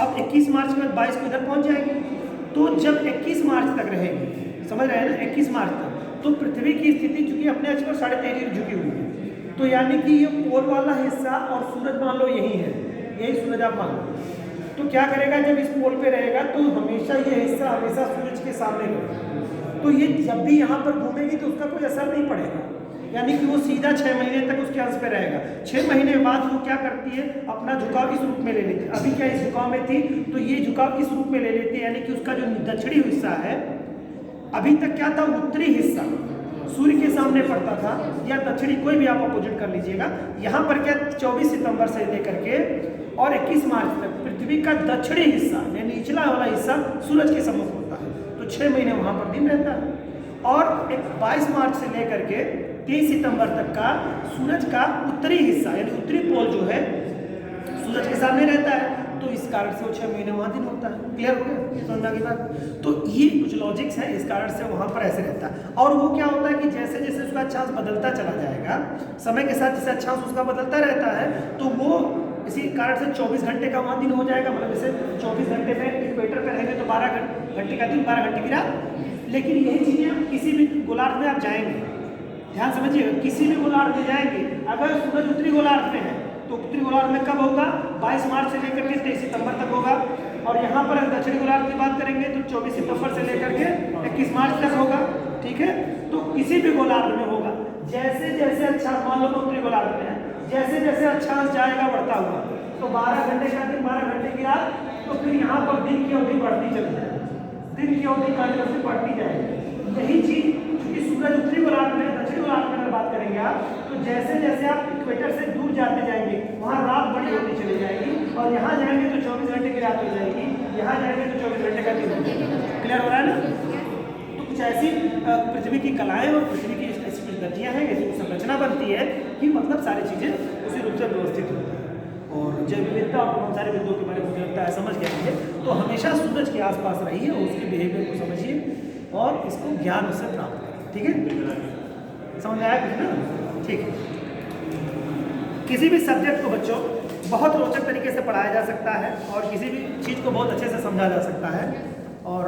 अब 21 मार्च के बाद 22 को इधर पहुंच जाएगी। तो जब 21 मार्च तक रहेगी, समझ रहे हैं ना, 21 मार्च तक, तो पृथ्वी की स्थिति चूंकि अपने अक्ष पर 23.5 डिग्री झुकी हुई है, तो यानी कि ये पोल वाला हिस्सा और सूरज मान लो यही है, यही सूरज आप मान लो, तो क्या करेगा, जब इस पोल पे रहेगा तो हमेशा ये हिस्सा हमेशा सूरज के सामने रहेगा, तो ये जब भी यहाँ पर घूमेगी तो उसका कोई असर नहीं पड़ेगा, यानी कि वो सीधा 6 महीने तक उसके अंश पे रहेगा। 6 महीने बाद वो क्या करती है, अपना झुकाव इस रूप में ले लेती है। अभी क्या इस झुकाव में थी, तो ये झुकाव इस रूप में ले लेती है, यानी कि उसका जो दक्षिणी हिस्सा है, अभी तक क्या था, उत्तरी हिस्सा सूर्य के सामने पड़ता था, या दक्षिणी, कोई भी आप अपोजिट कर लीजिएगा। यहाँ पर क्या 24 सितंबर से लेकर के और 21 मार्च तक पृथ्वी का दक्षिणी हिस्सा यानी निचला वाला हिस्सा सूरज के सम्मुख होता है, तो 6 महीने वहाँ पर दिन रहता है। और 22 मार्च से लेकर के 23 सितंबर तक का सूरज का उत्तरी हिस्सा यानी उत्तरी पोल जो है सूरज के सामने रहता है, तो इस कारण से वो 6 महीने वहाँ दिन होता है। क्लियर हो गया समझना की बात? तो ये कुछ लॉजिक्स हैं, इस कारण से वहाँ पर ऐसे रहता है। और वो क्या होता है कि जैसे जैसे उसका अक्षांश बदलता चला जाएगा, समय के साथ जैसे अक्षांश उसका बदलता रहता है, तो वो इसी कारण से 24 घंटे का वहाँ दिन हो जाएगा। मतलब जैसे 24 घंटे में इक्वेटर पर रहेंगे तो 12 घंटे का दिन, 12 घंटे की रात। लेकिन यही चीज़ें आप किसी भी गोलार्ध में आप जाएंगे, ध्यान समझिए, किसी भी गोलार्ध में जाएंगे, अगर सूरज उत्तरी गोलार्ध में है तो उत्तरी गोलार्ध में कब होगा, 22 मार्च से लेकर के 23 सितंबर तक होगा। और यहाँ पर दक्षिणी गोलार्ध की बात करेंगे तो 24 सितंबर से लेकर के 21 मार्च तक होगा, ठीक है। तो किसी भी गोलार्ध में होगा। जैसे जैसे अक्षांश, मान लो उत्तरी गोलार्ध में है, जैसे जैसे अक्षांश जाएगा बढ़ता हुआ, तो 12 घंटे का दिन, 12 घंटे की रात, तो फिर यहाँ पर दिन की अवधि बढ़ती चली जाएगी, दिन की अवधि कंटिन्यूअसली बढ़ती जाएगी। यही चीज क्योंकि सूरज उत्तरी गोलार्ध में, दक्षिणी गोलार्ध में अगर बात करेंगे आप, तो जैसे जैसे आप इक्वेटर से दूर जाते जाएंगे वहाँ रात बड़ी होती चली जाएगी, और यहाँ जाएंगे तो 24 घंटे की रात हो जाएगी, यहाँ जाएंगे तो 24 घंटे का दिन हो जाएगा। क्लियर हो रहा है ना? तो कुछ ऐसी पृथ्वी की कलाएं और पृथ्वी की ऐसी कुछ गतियाँ हैं, ऐसी कुछ संरचना बनती है कि मतलब सारी चीज़ें उसी रूप से व्यवस्थित होती है। और जैव विविधता और बहुत सारे बिंदुओं के बारे में मुझे लगता है समझ गया मुझे, तो हमेशा सूरज के आसपास रहिए और उसके बिहेवियर को समझिए और इसको ज्ञान उससे प्राप्त करें, ठीक है। समझ आया कुछ ना? ठीक है। किसी भी सब्जेक्ट को बच्चों बहुत रोचक तरीके से पढ़ाया जा सकता है और किसी भी चीज़ को बहुत अच्छे से समझा जा सकता है, और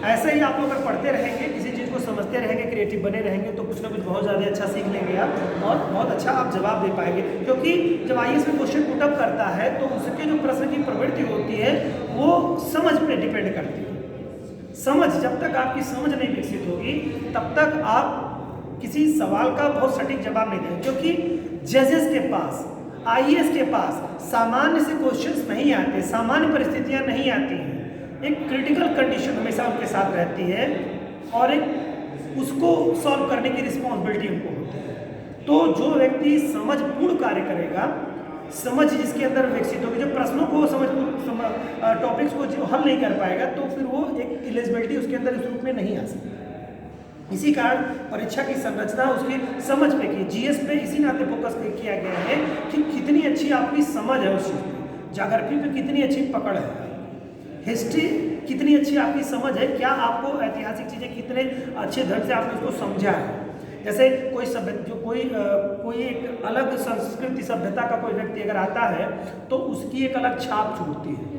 ऐसे ही आप लोग अगर पढ़ते रहेंगे, किसी चीज़ को समझते रहेंगे, क्रिएटिव बने रहेंगे, तो कुछ ना कुछ बहुत ज़्यादा अच्छा सीख लेंगे आप और बहुत अच्छा आप जवाब दे पाएंगे। क्योंकि जब आईएएस में क्वेश्चन पुटअप करता है तो उसके जो प्रश्न की प्रवृत्ति होती है वो समझ पे डिपेंड करती है। समझ, जब तक आपकी समझ नहीं विकसित होगी तब तक आप किसी सवाल का बहुत सटीक जवाब नहीं देंगे। क्योंकि जजेस के पास, आईएएस के पास सामान्य से क्वेश्चंस नहीं आते, सामान्य परिस्थितियां नहीं आती हैं। एक क्रिटिकल कंडीशन हमेशा उनके साथ रहती है और एक उसको सॉल्व करने की रिस्पॉन्सिबिलिटी उनको होती है। तो जो व्यक्ति समझपूर्ण कार्य करेगा, समझ जिसके अंदर विकसित होगी, जो प्रश्नों को टॉपिक्स को जो हल नहीं कर पाएगा, तो फिर वो एक एलिजिबिलिटी उसके अंदर इस रूप में नहीं आ सकती। इसी कारण परीक्षा की संरचना उसकी समझ पे की, जीएस पे इसी नाते फोकस किया गया है कि कितनी अच्छी आपकी समझ है उस चीज़ में, ज्योग्राफी पे कितनी अच्छी पकड़ है, हिस्ट्री कितनी अच्छी आपकी समझ है, क्या आपको ऐतिहासिक चीज़ें कितने अच्छे ढंग से आपने उसको समझा है। जैसे कोई सभ्य जो कोई एक अलग संस्कृति सभ्यता का कोई व्यक्ति अगर आता है तो उसकी एक अलग छाप छूटती है।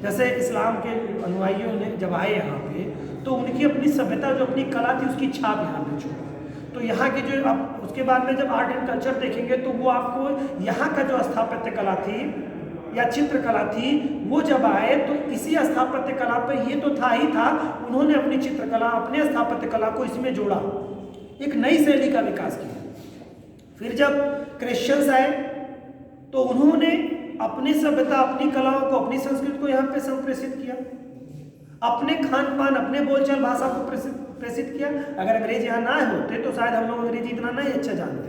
जैसे इस्लाम के अनुयायियों ने जब आए यहाँ पे तो उनकी अपनी सभ्यता जो अपनी कला थी उसकी छाप यहाँ पे छोड़ी। तो यहाँ की जो आप उसके बाद में जब आर्ट एंड कल्चर देखेंगे तो वो आपको यहाँ का जो स्थापत्य कला थी या चित्रकला थी, वो जब आए तो इसी स्थापत्य कला पे ये तो था ही था, उन्होंने अपनी चित्रकला, अपने स्थापत्य कला को इसमें जोड़ा, एक नई शैली का विकास किया। फिर जब क्रिश्चियंस आए तो उन्होंने अपनी सभ्यता, अपनी कलाओं को, अपनी संस्कृति को यहाँ पे संप्रेषित किया, अपने खान पान, अपने बोलचाल भाषा को प्रेषित किया। अगर अंग्रेज यहाँ ना होते तो शायद हम लोग अंग्रेजी इतना नहीं अच्छा जानते,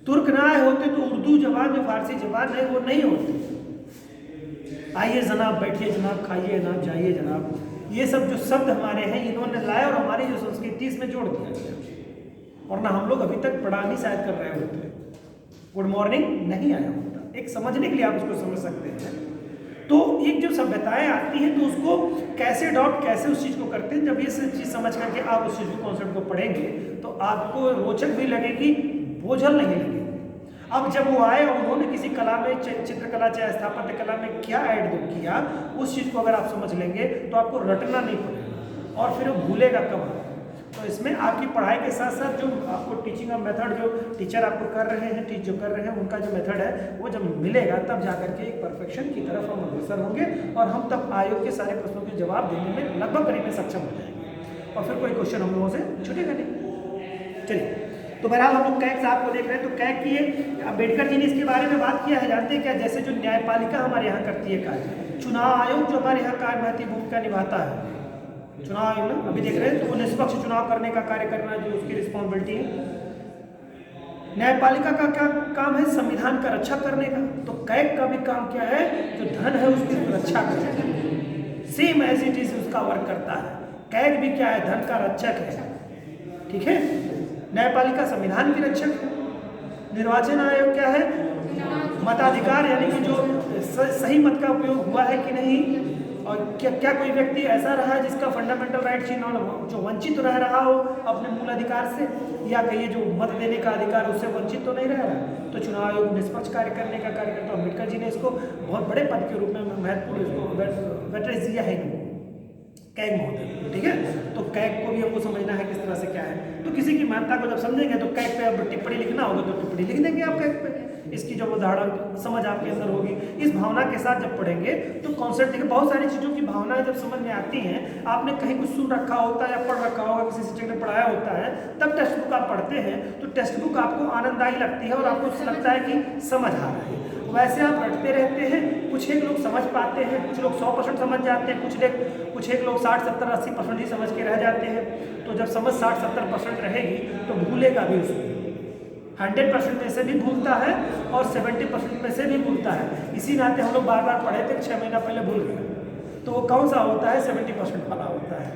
तुर्क ना आए होते तो उर्दू जबान जो फारसी जबान है वो नहीं होती। आइए जनाब, बैठिए जनाब, खाइए जनाब, जाइए जनाब, ये सब जो शब्द हमारे हैं इन्होंने लाए और हमारी जो संस्कृति इसमें जोड़ दिया गया। और ना हम लोग अभी तक पढ़ा नहीं शायद कर रहे होते, गुड मॉर्निंग नहीं आया होता। एक समझने के लिए आप उसको समझ सकते हैं। तो एक जो सभ्यताएं आती हैं तो उसको कैसे अडॉप्ट, कैसे उस चीज़ को करते हैं, जब ये चीज़ समझ करके आप उस चीज़ को कॉन्सेप्ट को पढ़ेंगे तो आपको रोचक भी लगेगी, बोझल नहीं लगेगी। अब जब वो आए और उन्होंने किसी कला में, चित्रकला चाहे स्थापत्य कला में क्या ऐड किया, उस चीज़ को अगर आप समझ लेंगे तो आपको रटना नहीं पड़ेगा और फिर वो भूलेगा कब। तो इसमें आपकी पढ़ाई के साथ साथ जो आपको टीचिंग का मेथड, जो टीचर आपको कर रहे हैं, टीच जो कर रहे हैं, उनका जो मेथड है वो जब मिलेगा तब जाकर के एक परफेक्शन की तरफ हम अग्रसर होंगे और हम तब आयोग के सारे प्रश्नों के जवाब देने में लगभग करीब में सक्षम हो जाएंगे और फिर कोई क्वेश्चन हम लोगों से छूटेगा नहीं। चलिए, तो बहरहाल हम लोग कैग साहब को देख रहे हैं। तो कैग की अम्बेडकर जी ने इसके बारे में बात किया है। जानते हैं क्या, जैसे जो न्यायपालिका हमारे यहाँ करती है कार्य, चुनाव आयोग जो हमारे यहाँ कार्य महत्वपूर्ण भूमिका निभाता है, चुनाव आयोग ना अभी देख रहे हैं, तो वो निष्पक्ष चुनाव करने का कार्य करना जो उसकी रिस्पॉन्सिबिलिटी है। न्यायपालिका का क्या काम है, संविधान का रक्षा करने का। तो कैग का भी काम क्या है, जो धन है उसकी रक्षा करना, सेम एज इट इज उसका वर्क करता है। कैग भी क्या है, धन का रक्षक है, ठीक है। न्यायपालिका संविधान की रक्षक है। निर्वाचन आयोग क्या है, मताधिकार, यानी कि जो सही मत का उपयोग हुआ है कि नहीं, और क्या कोई व्यक्ति ऐसा रहा है जिसका फंडामेंटल राइट छीन जो वंचित रह रहा हो अपने मूल अधिकार से, या कहिए जो मत देने का अधिकार उससे वंचित तो नहीं रह रहा। तो चुनाव आयोग निष्पक्ष कार्य करने का कार्य करता है। अम्बेडकर जी ने इसको बहुत बड़े पद के रूप में महत्वपूर्ण इसको वेटेज दिया है कैग महोदय, ठीक है। तो कैग को भी हमको समझना है किस तरह से क्या है। तो किसी की महत्ता को जब समझेंगे तो कैग पे अब टिप्पणी लिखना होगा तो टिप्पणी लिख देंगे आप कैग पे। इसकी जो उदाहरण समझ आपके अंदर होगी, इस भावना के साथ जब पढ़ेंगे तो कॉन्सेप्ट देखिए, बहुत सारी चीज़ों की भावनाएं जब समझ में आती हैं, आपने कहीं कुछ सुन रखा होता है या पढ़ रखा होगा, किसी शिक्षक ने पढ़ाया होता है, तब टेक्स्ट बुक आप पढ़ते हैं तो टेक्स्ट बुक आपको आनंददायी लगती है और आपको लगता है कि समझ आ रहा है। वैसे आप रटते रहते हैं, कुछ एक लोग समझ पाते हैं, कुछ लोग 100% समझ जाते हैं, कुछ एक लोग 60, 70, 80% ही समझ के रह जाते हैं। तो जब समझ 60-70% रहेगी तो भूलेगा भी उसको। 100% में से भी भूलता है और 70% में से भी भूलता है। इसी नाते हम लोग बार बार पढ़े थे, 6 महीना पहले भूल गए, तो वो कौन सा होता है, 70% वाला होता है,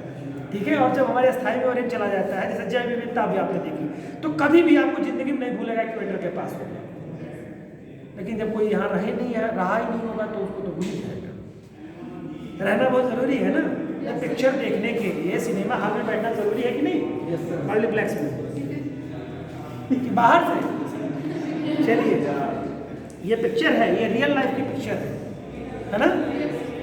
ठीक है। और जब हमारे स्थायी मेमोरी में चला जाता है, जैसे जैव विविधता भी आपने देखी, तो कभी भी आपको जिंदगी में नहीं भूलेगा इक्वेटर के पास होगा। लेकिन जब कोई यहाँ रहा ही नहीं होगा तो उसको तो भूल ही जाएगा। रहना बहुत ज़रूरी है ना। जब पिक्चर देखने के लिए सिनेमा हॉल में बैठना ज़रूरी है कि नहीं, मल्टीप्लेक्स में कि बाहर से। चलिए, ये पिक्चर है, ये रियल लाइफ की पिक्चर है ना।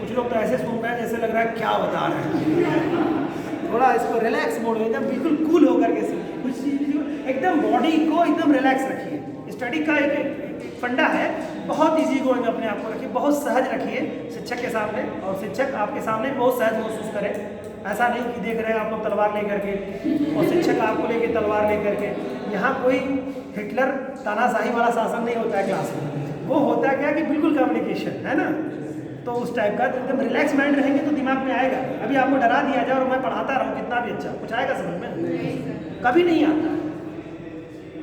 कुछ लोग तो ऐसे सुन रहे हैं जैसे लग रहा है क्या बता रहे हैं। थोड़ा इसको रिलैक्स मोड में एकदम बिल्कुल कूल होकर के सुनिए, कुछ चीज़ एकदम बॉडी को एकदम रिलैक्स रखिए। स्टडी का एक फंडा है, बहुत इजी गोइंग अपने आप को रखिए, बहुत सहज रखिए शिक्षक के सामने, और शिक्षक आपके सामने बहुत सहज महसूस करे। ऐसा नहीं कि देख रहे हैं आप लोग तलवार लेकर के और शिक्षक आपको लेके तलवार लेकर के। यहाँ कोई हिटलर तानाशाही वाला शासन नहीं होता है क्लास में, वो होता है क्या कि बिल्कुल कम्युनिकेशन है ना। तो उस टाइप का एकदम रिलैक्स माइंड रहेंगे तो दिमाग में आएगा। अभी आपको डरा दिया जाए और मैं पढ़ाता रहूँ कितना भी अच्छा, कुछ आएगा समझ में? कभी नहीं आता।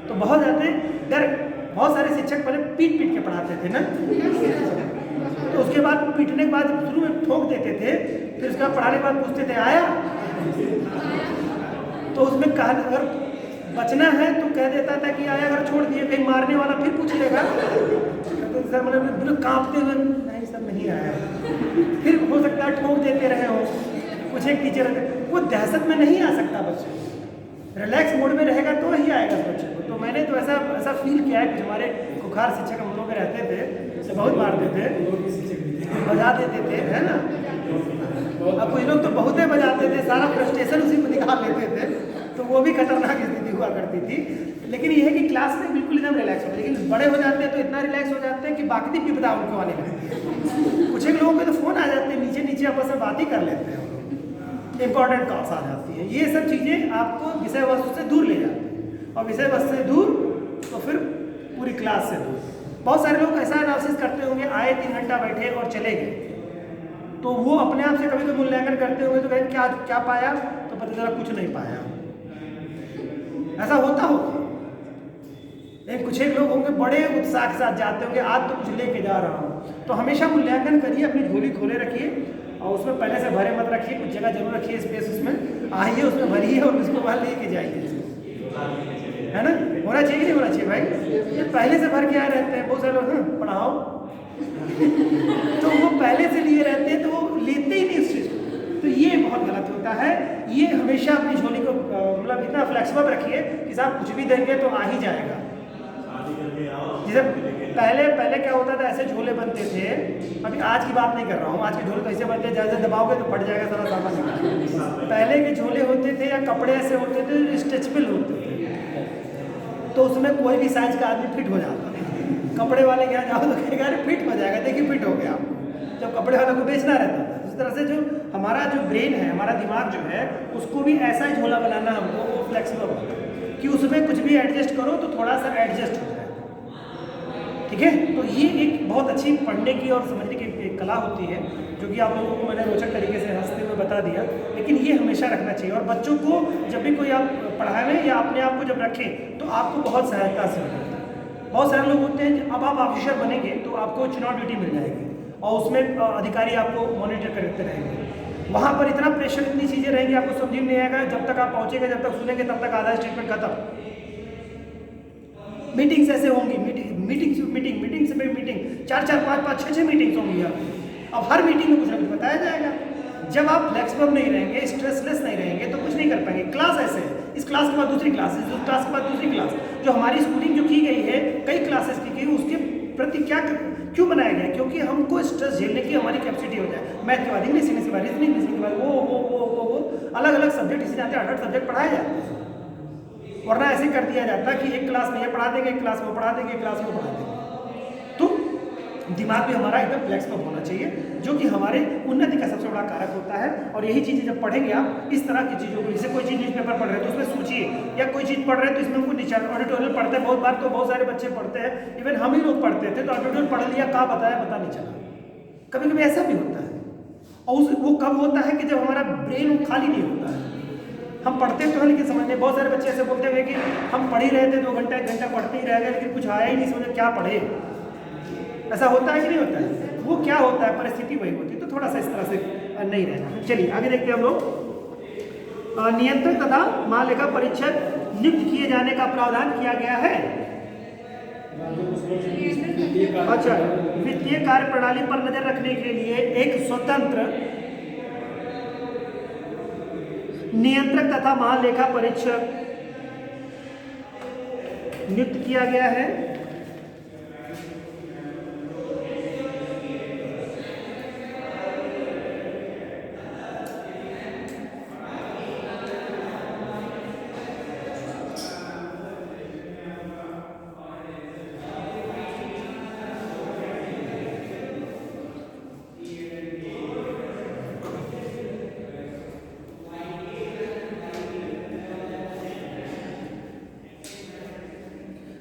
तो बहुत ज़्यादा डर, बहुत सारे शिक्षक पहले पीट के पढ़ाते थे ना, तो उसके बाद पीटने के बाद शुरू में ठोक देते थे, फिर उसका पढ़ाने के बाद पूछते थे आया, तो उसमें कहा अगर बचना है तो कह देता था कि आया, अगर छोड़ दिए कहीं मारने वाला फिर पूछ लेगा तो सर मतलब कांपते हुए नहीं सर नहीं आया, फिर हो सकता है ठोक देते रहे हो। कुछ एक टीचर वो दहशत में नहीं आ सकता बच्चे, रिलैक्स मोड में रहेगा तो ही आएगा बच्चे को। तो मैंने तो ऐसा फील किया है कि हमारे खुखार शिक्षक हम लोग रहते थे, उसे बहुत मारते थे, बजा देते थे, है ना। अब कुछ लोग तो बहुत ही बजाते थे, सारा फ्रस्ट्रेशन उसी को निकाल लेते थे, तो वो भी खतरनाक स्थिति हुआ करती थी। लेकिन ये है कि क्लास में बिल्कुल एकदम रिलैक्स होते, लेकिन बड़े हो जाते हैं तो इतना रिलैक्स हो जाते हैं कि बाकी भी विपदा उनको आने लगती है। कुछ एक लोगों के तो फ़ोन आ जाते हैं, नीचे आपस में बात ही कर लेते हैं, इंपॉर्टेंट कॉल्स आ जाती है। ये सब चीज़ें आपको विषय वस्तु से दूर ले जाती हैं, और विषय वस्तु से दूर तो फिर पूरी क्लास से दूर। बहुत सारे लोग ऐसा एनालिसिस करते होंगे, आए 3 घंटा बैठे और चले गए, तो वो अपने आप से कभी मूल्यांकन करते होंगे तो कहें क्या पाया, तो पता चला कुछ नहीं पाया। ऐसा होता होगा, लेकिन कुछ एक लोग होंगे बड़े उत्साह के साथ जाते होंगे, आज तो कुछ लेके जा रहा हूँ। तो हमेशा मूल्यांकन करिए, अपनी झोली खोले रखिए और उसमें पहले से भरे मत रखिए, कुछ जगह जरूर रखिए स्पेस, उसमें आइए उसमें भरिए और उसको वहाँ लेके जाइए, है ना। होना चाहिए कि नहीं होना चाहिए भाई? ये पहले से भर के आए रहते हैं बहुत सारे लोग, हाँ पढ़ाओ तो वो पहले से लिए रहते हैं तो वो लेते ही नहीं उस चीज़ को, तो ये बहुत गलत होता है। ये हमेशा अपनी झोली को मतलब इतना फ्लेक्सिबल रखिए कि साहब कुछ भी देंगे तो आ ही जाएगा। जैसे पहले क्या होता था, ऐसे झोले बनते थे, अभी आज की बात नहीं कर रहा हूँ, आज के झोले तो ऐसे बनते हैं जैसे दबाओगे तो फट जाएगा सारा सामान। पहले के झोले होते थे या कपड़े ऐसे होते थे स्ट्रेचेबल होते थे, तो उसमें कोई भी साइज का आदमी फिट हो जाता था। कपड़े वाले के यहाँ जाओ तो कहेगा अरे फिट हो जाएगा, देखिए फिट हो गया आपको, जब कपड़े वाले को बेचना रहता था। इस तरह से जो हमारा जो ब्रेन है, हमारा दिमाग जो है, उसको भी ऐसा ही झोला बनाना हमको, वो फ्लेक्सिबल होगा कि उसमें कुछ भी एडजस्ट करो तो थोड़ा सा एडजस्ट हो जाए, ठीक है। तो ये एक बहुत अच्छी पढ़ने की और समझने की एक कला होती है, जो कि आप लोगों को मैंने रोचक तरीके से हंसते हुए बता दिया, लेकिन ये हमेशा रखना चाहिए। और बच्चों को जब भी कोई आप पढ़ाएं या अपने आप को जब रखें तो आपको बहुत सहायता से मिलती है। बहुत सारे लोग होते हैं, अब आप ऑफिसर बनेंगे तो आपको चुनाव ड्यूटी मिल जाएगी और उसमें अधिकारी आपको मॉनिटर करते रहेंगे। वहाँ पर इतना प्रेशर, इतनी चीज़ें रहेंगी, आपको समझ में नहीं आएगा, जब तक आप पहुँचेंगे, जब तक सुनेंगे, तब तक आधा स्टेटमेंट खत्म। मीटिंग्स ऐसे होंगी, मीटिंग से मीटिंग 4-4, 5-5, 6-6 मीटिंग्स होंगी आपकी। अब हर मीटिंग में कुछ ना कुछ बताया जाएगा। जब आप फ्लेक्सिबल नहीं रहेंगे, स्ट्रेसलेस नहीं रहेंगे तो कुछ नहीं कर पाएंगे। क्लास ऐसे है, इस क्लास के बाद दूसरी क्लास, इस क्लास के बाद दूसरी क्लास। जो हमारी स्कूलिंग जो की गई है, कई क्लासेस की गई, उसके प्रति क्यों बनाया गया? क्योंकि हमको स्ट्रेस झेलने की हमारी कैपेसिटी हो जाए। मैथ के बाद इंग्लिश, इंग्लिश के बाद रीजनिंग, रीजनिंग के बाद वो अलग अलग सब्जेक्ट इसी जाते 8 सब्जेक्ट पढ़ाए जाते हैं। वरना ऐसे कर दिया जाता कि एक क्लास में ये पढ़ा देंगे, एक क्लास में पढ़ा देंगे, एक क्लास में पढ़ा देंगे। तो दिमाग भी हमारा एकदम फ्लेक्सिबल होना चाहिए, जो कि हमारे उन्नति का सबसे बड़ा कारक होता है। और यही चीज़ें जब पढ़ेंगे आप इस तरह की चीज़ों को, जैसे कोई चीज़ न्यूज़पेपर पढ़ रहे हैं तो उसमें सोचिए, या कोई चीज़ पढ़ रहे हैं तो इसमें कोई निचार ऑडिटोरियल पढ़ते हैं, बहुत बार तो बहुत सारे बच्चे पढ़ते हैं, इवन हम ही लोग पढ़ते थे तो ऑडिटोरियल पढ़ लिया, कहाँ बताया पता नहीं चला। कभी कभी ऐसा भी होता है, और वो कब होता है कि जब हमारा ब्रेन खाली नहीं होता है। हम पढ़ते तो हैं लेकिन समझते, बहुत सारे बच्चे ऐसे बोलते हैं कि हम पढ़ ही रहे थे 2 घंटा 1 घंटा पढ़ते ही रह गए, लेकिन कुछ आया ही नहीं समझ क्या पढ़े। ऐसा होता है कि नहीं होता है? वो क्या होता है, परिस्थिति वही होती है। तो थोड़ा सा इस तरह से नहीं रहना। चलिए आगे देखते हैं हम लोग। नियंत्रक तथा महालेखा परीक्षक नियुक्त किए जाने का प्रावधान किया गया है। अच्छा, वित्तीय कार्य प्रणाली पर नजर रखने के लिए एक स्वतंत्र नियंत्रक तथा महालेखा परीक्षक नियुक्त किया गया है।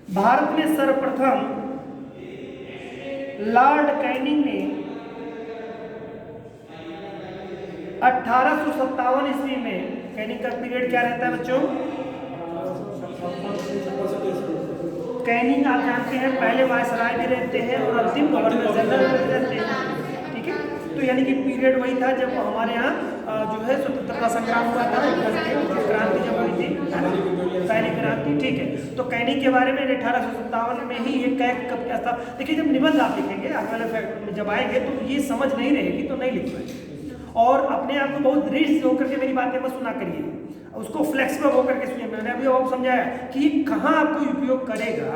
भारत में सर्वप्रथम लॉर्ड कैनिंग ने 1857 ईस्वी में, कैनिंग का पीरियड क्या रहता है बच्चों? कैनिंग आप जानते हैं पहले वायसराय भी रहते हैं और अंतिम गवर्नर जनरल रहते हैं, ठीक है। तो यानी कि पीरियड वही था जब हमारे यहाँ जो है स्वतंत्रता संग्राम हुआ था, क्रांति जब हुई थी, सैनिक क्रांति, ठीक है। तो कैनिंग के बारे में 1857 में ही ये कब क्या था। देखिए जब निबंध आप लिखेंगे, आगे वाले फैक्ट में जब आएंगे तो ये समझ नहीं रहेगी तो नहीं लिख पाएंगे। और अपने आप को बहुत रिच होकर के मेरी बातें मत सुना करिए, उसको फ्लेक्सिबल होकर के सुनिए। मैंने अभी आपको समझाया कि ये कहाँ आपको उपयोग करेगा,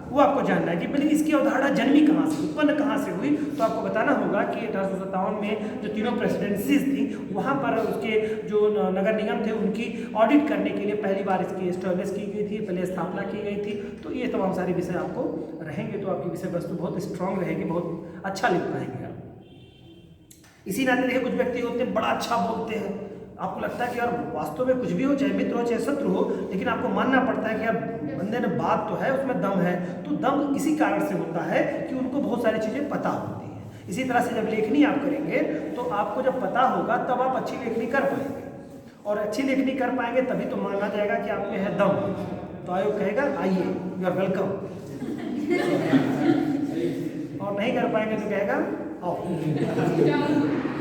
वो आपको जानना है कि पहले इसकी अवधारणा जन्मी कहाँ से, उत्पन्न कहाँ से हुई। तो आपको बताना होगा कि 1857 में जो तीनों प्रेसिडेंसीज थी, वहाँ पर उसके जो नगर निगम थे उनकी ऑडिट करने के लिए पहली बार इसकी एस्टेब्लिश की गई थी, पहले स्थापना की गई थी। तो ये तमाम सारे विषय आपको रहेंगे, तो आपकी विषय वस्तु बहुत स्ट्रांग रहेगी, बहुत अच्छा लिख पाएंगे आप। इसी नाते देखिए कुछ व्यक्ति होते हैं बड़ा अच्छा बोलते हैं, आपको लगता है कि यार वास्तव में कुछ भी हो, चाहे मित्र हो चाहे शत्रु हो, लेकिन आपको मानना पड़ता है कि यार बंदे ने बात तो है, उसमें दम है। तो दम इसी कारण से होता है कि उनको बहुत सारी चीज़ें पता होती हैं। इसी तरह से जब लेखनी आप करेंगे तो आपको जब पता होगा तब आप अच्छी लेखनी कर पाएंगे, और अच्छी लेखनी कर पाएंगे तभी तो माना जाएगा कि आप में है दम। तो आयोग कहेगा आइए, यू आर वेलकम। और नहीं कर पाएंगे तो कहेगा आओ,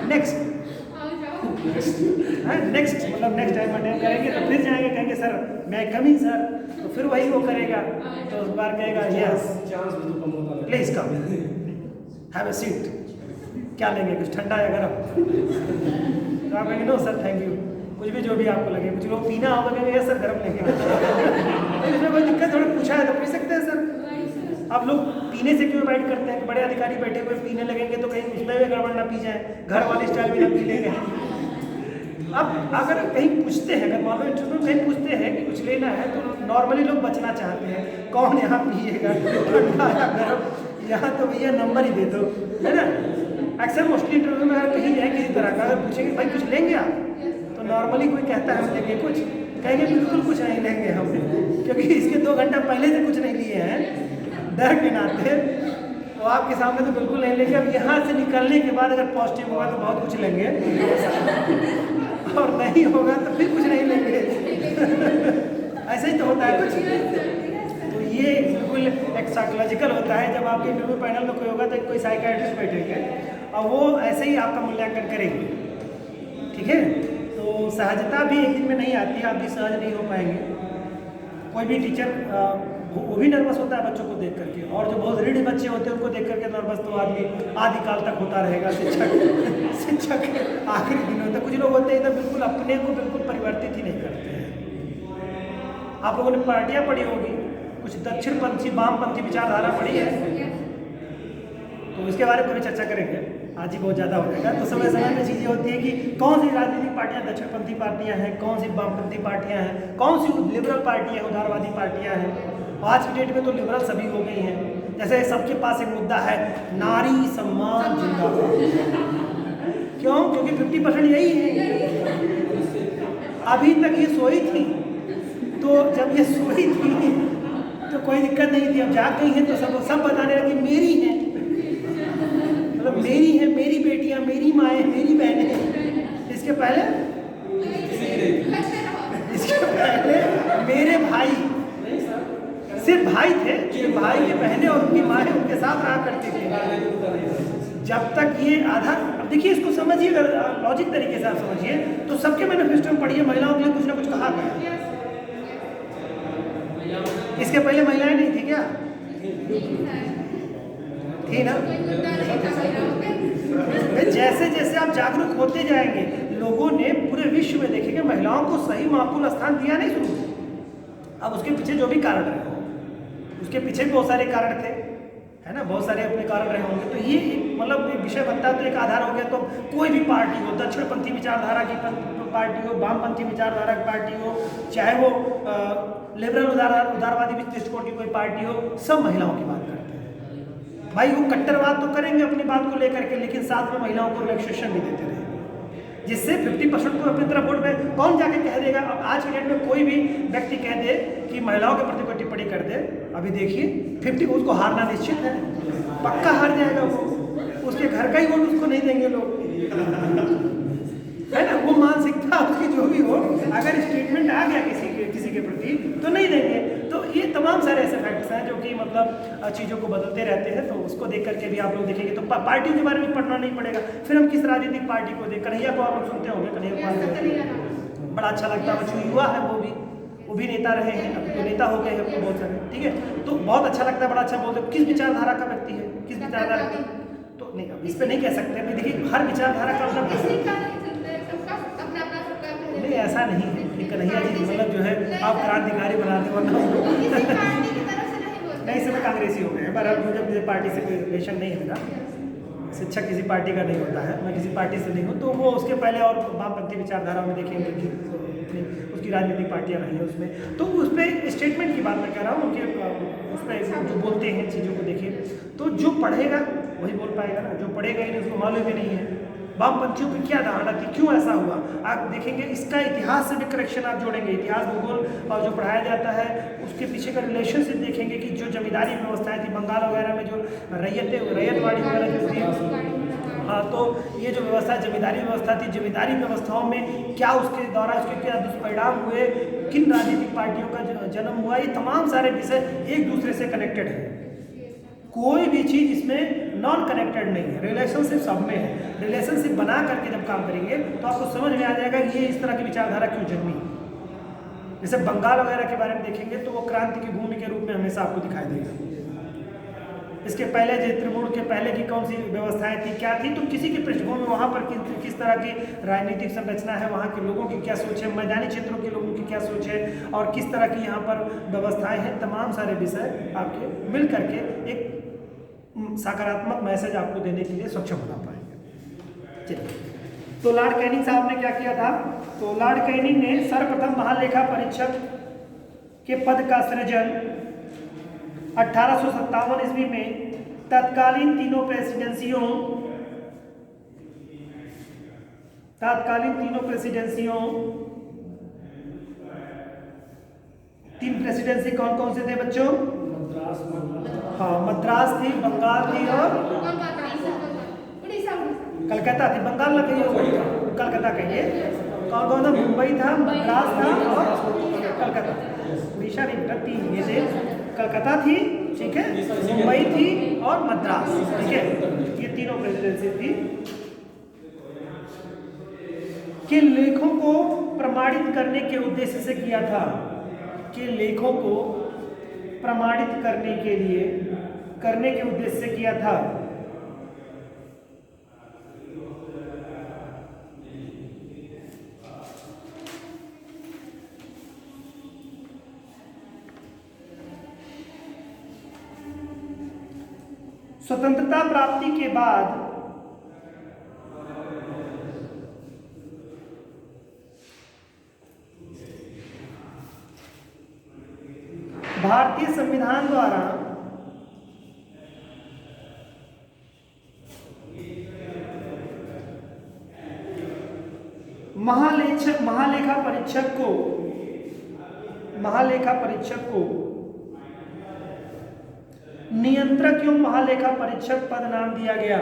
नेक्स्ट नेक्स्ट, मतलब नेक्स्ट टाइम अटेंड करेंगे तो फिर जाएंगे, कहेंगे सर मैं कमिंग सर, तो फिर वही वो करेगा, तो उस बार कहेगा यस चांस भी तो कम होता है। Please come, have a seat. क्या लेंगे, कुछ ठंडा या गर्म? तो आप कहेंगे नो सर थैंक यू, कुछ भी जो भी आपको लगे। कुछ लोग पीना होगा कहेंगे यस सर गर्म लेंगे। तो इसमें कोई दिक्कत, थोड़ा पूछा है तो पी सकते हैं सर। आप लोग पीने से क्यों अवॉइड करते हैं कि बड़े अधिकारी बैठे हुए पीने लगेंगे तो कहीं उसमें भी गड़बड़ ना पी जाए, घर वाले स्टाइल भी ना पी लेंगे। अब अगर कहीं पूछते हैं, अगर मान लो इंटरव्यू में कहीं पूछते हैं कि कुछ लेना है तो नॉर्मली लोग बचना चाहते हैं, कौन यहाँ पिएगा ठंडा या गर्म, यहाँ तो भैया नंबर ही दे दो, है ना। अक्सर मोस्टली इंटरव्यू में अगर कहीं जाए किसी तरह का, अगर पूछेंगे भाई कुछ लेंगे आप, तो नॉर्मली कोई कहता है हम लेंगे कुछ, कहेंगे बिल्कुल कुछ नहीं लेंगे हम, क्योंकि इसके 2 घंटा पहले से कुछ नहीं लिए हैं डर के नाते, तो आपके सामने तो बिल्कुल नहीं लेंगे। अब यहाँ से निकलने के बाद अगर पॉजिटिव होगा तो बहुत कुछ लेंगे, और नहीं होगा तो फिर कुछ नहीं लेंगे। ऐसा ही तो होता है कुछ। तो ये बिल्कुल एक साइकोलॉजिकल होता है, जब आपके इंटरव्यू पैनल में कोई होगा तो कोई साइकियाट्रिस्ट बैठेंगे और वो ऐसे ही आपका मूल्यांकन करेंगे, ठीक है। तो सहजता भी एक दिन में नहीं आती है, आप भी सहज नहीं हो पाएंगे। कोई भी टीचर वो भी नर्वस होता है बच्चों को देख करके, और जो बहुत रीढ़ बच्चे होते हैं उनको देख करके नर्वस तो आदमी आदिकाल तक होता रहेगा। शिक्षक आखिरी दिनों तक। कुछ लोग होते हैं तो बिल्कुल अपने को बिल्कुल परिवर्तित ही नहीं करते हैं। आप लोगों ने पार्टियां पढ़ी होगी, कुछ दक्षिणपंथी वामपंथी विचारधारा पढ़ी है, तो इसके बारे में भी चर्चा करेंगे। आज ही बहुत ज़्यादा हो जाएगा। तो समय समय में चीज़ें होती है कि कौन सी राजनीतिक पार्टियां दक्षिणपंथी पार्टियां हैं, कौन सी वामपंथी पार्टियां हैं, कौन सी लिबरल पार्टियां उदारवादी पार्टियां हैं। आज की डेट में तो लिबरल सभी हो गई हैं। जैसे सबके पास एक मुद्दा है नारी सम्मान जिंदाबाद, क्यों? क्योंकि 50% यही है। अभी तक ये सोई थी, तो जब ये सोई थी तो कोई दिक्कत नहीं थी, अब जाग गई है तो सब बताने लगी मेरी है, मतलब मेरी है, मेरी बेटियां, मेरी माएँ, मेरी बहनें। इसके पहले मेरे भाई, सिर्फ भाई थे, जो भाई के बहनें और उनकी माएँ उनके साथ रहा करती थी। जब तक ये आधा, अब देखिए इसको समझिए, अगर लॉजिक तरीके से आप समझिए तो सबके मैनिफेस्टो में पढ़िए महिलाओं के लिए कुछ ना कुछ कहा गया। इसके पहले महिलाएं नहीं थी क्या? थी ना। जैसे जैसे आप जागरूक होते जाएंगे, लोगों ने पूरे विश्व में देखेंगे महिलाओं को सही माकूल स्थान दिया नहीं शुरू से। अब उसके पीछे जो भी कारण रहे हो, उसके पीछे भी बहुत सारे कारण थे, है ना, बहुत सारे अपने कारण रहे होंगे। तो ये मतलब एक विषय बनता है, तो एक आधार हो गया। तो कोई भी पार्टी हो, दक्षिणपंथी विचारधारा की पार्टी हो, वामपंथी विचारधारा की पार्टी हो, चाहे वो लिबरल उदारवादी दृष्टिकोण की कोई पार्टी हो, सब महिलाओं की बात करते हैं। भाई वो कट्टरवाद तो करेंगे अपनी बात को लेकर के, लेकिन साथ में महिलाओं को रिलैक्सेशन भी देते रहे, जिससे 50% को अपनी तरफ वोट में कौन जाके कह देगा। अब आज के डेट में कोई भी व्यक्ति कह दे कि महिलाओं के प्रति कोई टिप्पणी कर दे, अभी देखिए 50 उसको हारना निश्चित है, पक्का हार जाएगा वो, उसके घर का ही वोट उसको नहीं देंगे लोग, है ना। वो मानसिकता उसकी जो भी हो, अगर स्टेटमेंट आ गया किसी के प्रति तो नहीं देंगे। तो ये तमाम सारे ऐसे फैक्ट्स हैं जो कि मतलब चीज़ों को बदलते रहते हैं। तो उसको देख करके भी आप लोग देखेंगे तो पार्टियों के बारे में पढ़ना नहीं पड़ेगा। फिर हम किस राजनीतिक पार्टी को देख, कन्हैया को आप लोग सुनते होंगे, कन्हैया कुमार बड़ा अच्छा लगता है, जो युवा है वो भी नेता रहे हैं, अब तो नेता हो गए हैं बहुत सारे, ठीक है। तो बहुत अच्छा लगता है, बड़ा अच्छा बोलते। किस विचारधारा का व्यक्ति है, किस विचारधारा का, तो नहीं, अब इस पर नहीं कह सकते। अभी देखिए हर विचारधारा का अपना, नहीं ऐसा नहीं है कि कन्हैया जी मतलब जो है आप क्रांतिकारी बना दे, वरना नहीं, समय कांग्रेसी हो गए हैं। पर मुझे पार्टी से कोई रिलेशन नहीं है मेरा, शिक्षक किसी पार्टी का नहीं होता है, मैं किसी पार्टी से नहीं हूँ। तो वो उसके पहले और वामपंथी विचारधारा में देखेंगे कि उसकी राजनीतिक पार्टियाँ रही हैं उसमें, तो उस पर स्टेटमेंट की बात मैं कह रहा हूँ, उनके उस पर जो बोलते हैं चीज़ों को देखिए। तो जो पढ़ेगा वही बोल पाएगा ना, जो पढ़ेगा ही नहीं उसको मालूम ही नहीं है वामपंथियों की क्या धारणा थी, क्यों ऐसा हुआ। आप देखेंगे इसका इतिहास से भी करेक्शन आप जोड़ेंगे, इतिहास भूगोल और जो पढ़ाया जाता है उसके पीछे का रिलेशनशिप देखेंगे कि जो जमींदारी व्यवस्थाएं थी बंगाल वगैरह में, जो रैयतवाड़ी वगैरह जो थी, हाँ, तो ये जो व्यवस्था जमींदारी व्यवस्था थी, जमींदारी व्यवस्थाओं में क्या उसके द्वारा उसके क्या दुष्परिणाम हुए, किन राजनीतिक पार्टियों का जन्म हुआ, ये तमाम सारे विषय एक दूसरे से कनेक्टेड है। कोई भी चीज़ इसमें नॉन कनेक्टेड नहीं है, रिलेशनशिप सब में है। रिलेशनशिप बना करके जब काम करेंगे तो आपको समझ में आ जाएगा कि ये इस तरह की विचारधारा क्यों जन्मी। जैसे बंगाल वगैरह के बारे में देखेंगे तो वो क्रांति की भूमि के रूप में हमेशा आपको दिखाई देगा। इसके पहले जो त्रिमूर्ण के पहले की कौन सी व्यवस्थाएं थी, क्या थी, तो किसी की पृष्ठभूमि में वहाँ पर किस तरह की राजनीतिक संरचना है, वहाँ के लोगों की क्या सोच है, मैदानी क्षेत्रों के लोगों की क्या सोच है, और किस तरह की यहाँ पर व्यवस्थाएं हैं, तमाम सारे विषय आपके मिल करके एक सकारात्मक मैसेज आपको देने के लिए सक्षम होना पाएंगे। चलिए, तो लॉर्ड कैनिंग साहब ने क्या किया था, तो लॉर्ड कैनिंग ने सर्वप्रथम महालेखा परीक्षक के पद का सृजन 1857 ईस्वी में तत्कालीन तीनों प्रेसिडेंसियों तीन प्रेसिडेंसी कौन कौन से थे बच्चों? हाँ, मद्रास थी, बंगाल थी और कलकत्ता थी। बंगाल ना कहिए, कलकत्ता कहिए। कौन कौन था? मुंबई था, मद्रास था और कलकत्ता। उड़ीसा नहीं बेटा, तीन ये थे। कलकत्ता थी, ठीक है, मुंबई थी और मद्रास, ठीक है, ये तीनों प्रेसिडेंसी थी। के लेखों को प्रमाणित करने के उद्देश्य से किया था, कि लेखों को प्रमाणित करने के उद्देश्य से किया था। स्वतंत्रता प्राप्ति के बाद भारतीय संविधान द्वारा महालेखा परीक्षक को नियंत्रक एवं महालेखा परीक्षक पद नाम दिया गया।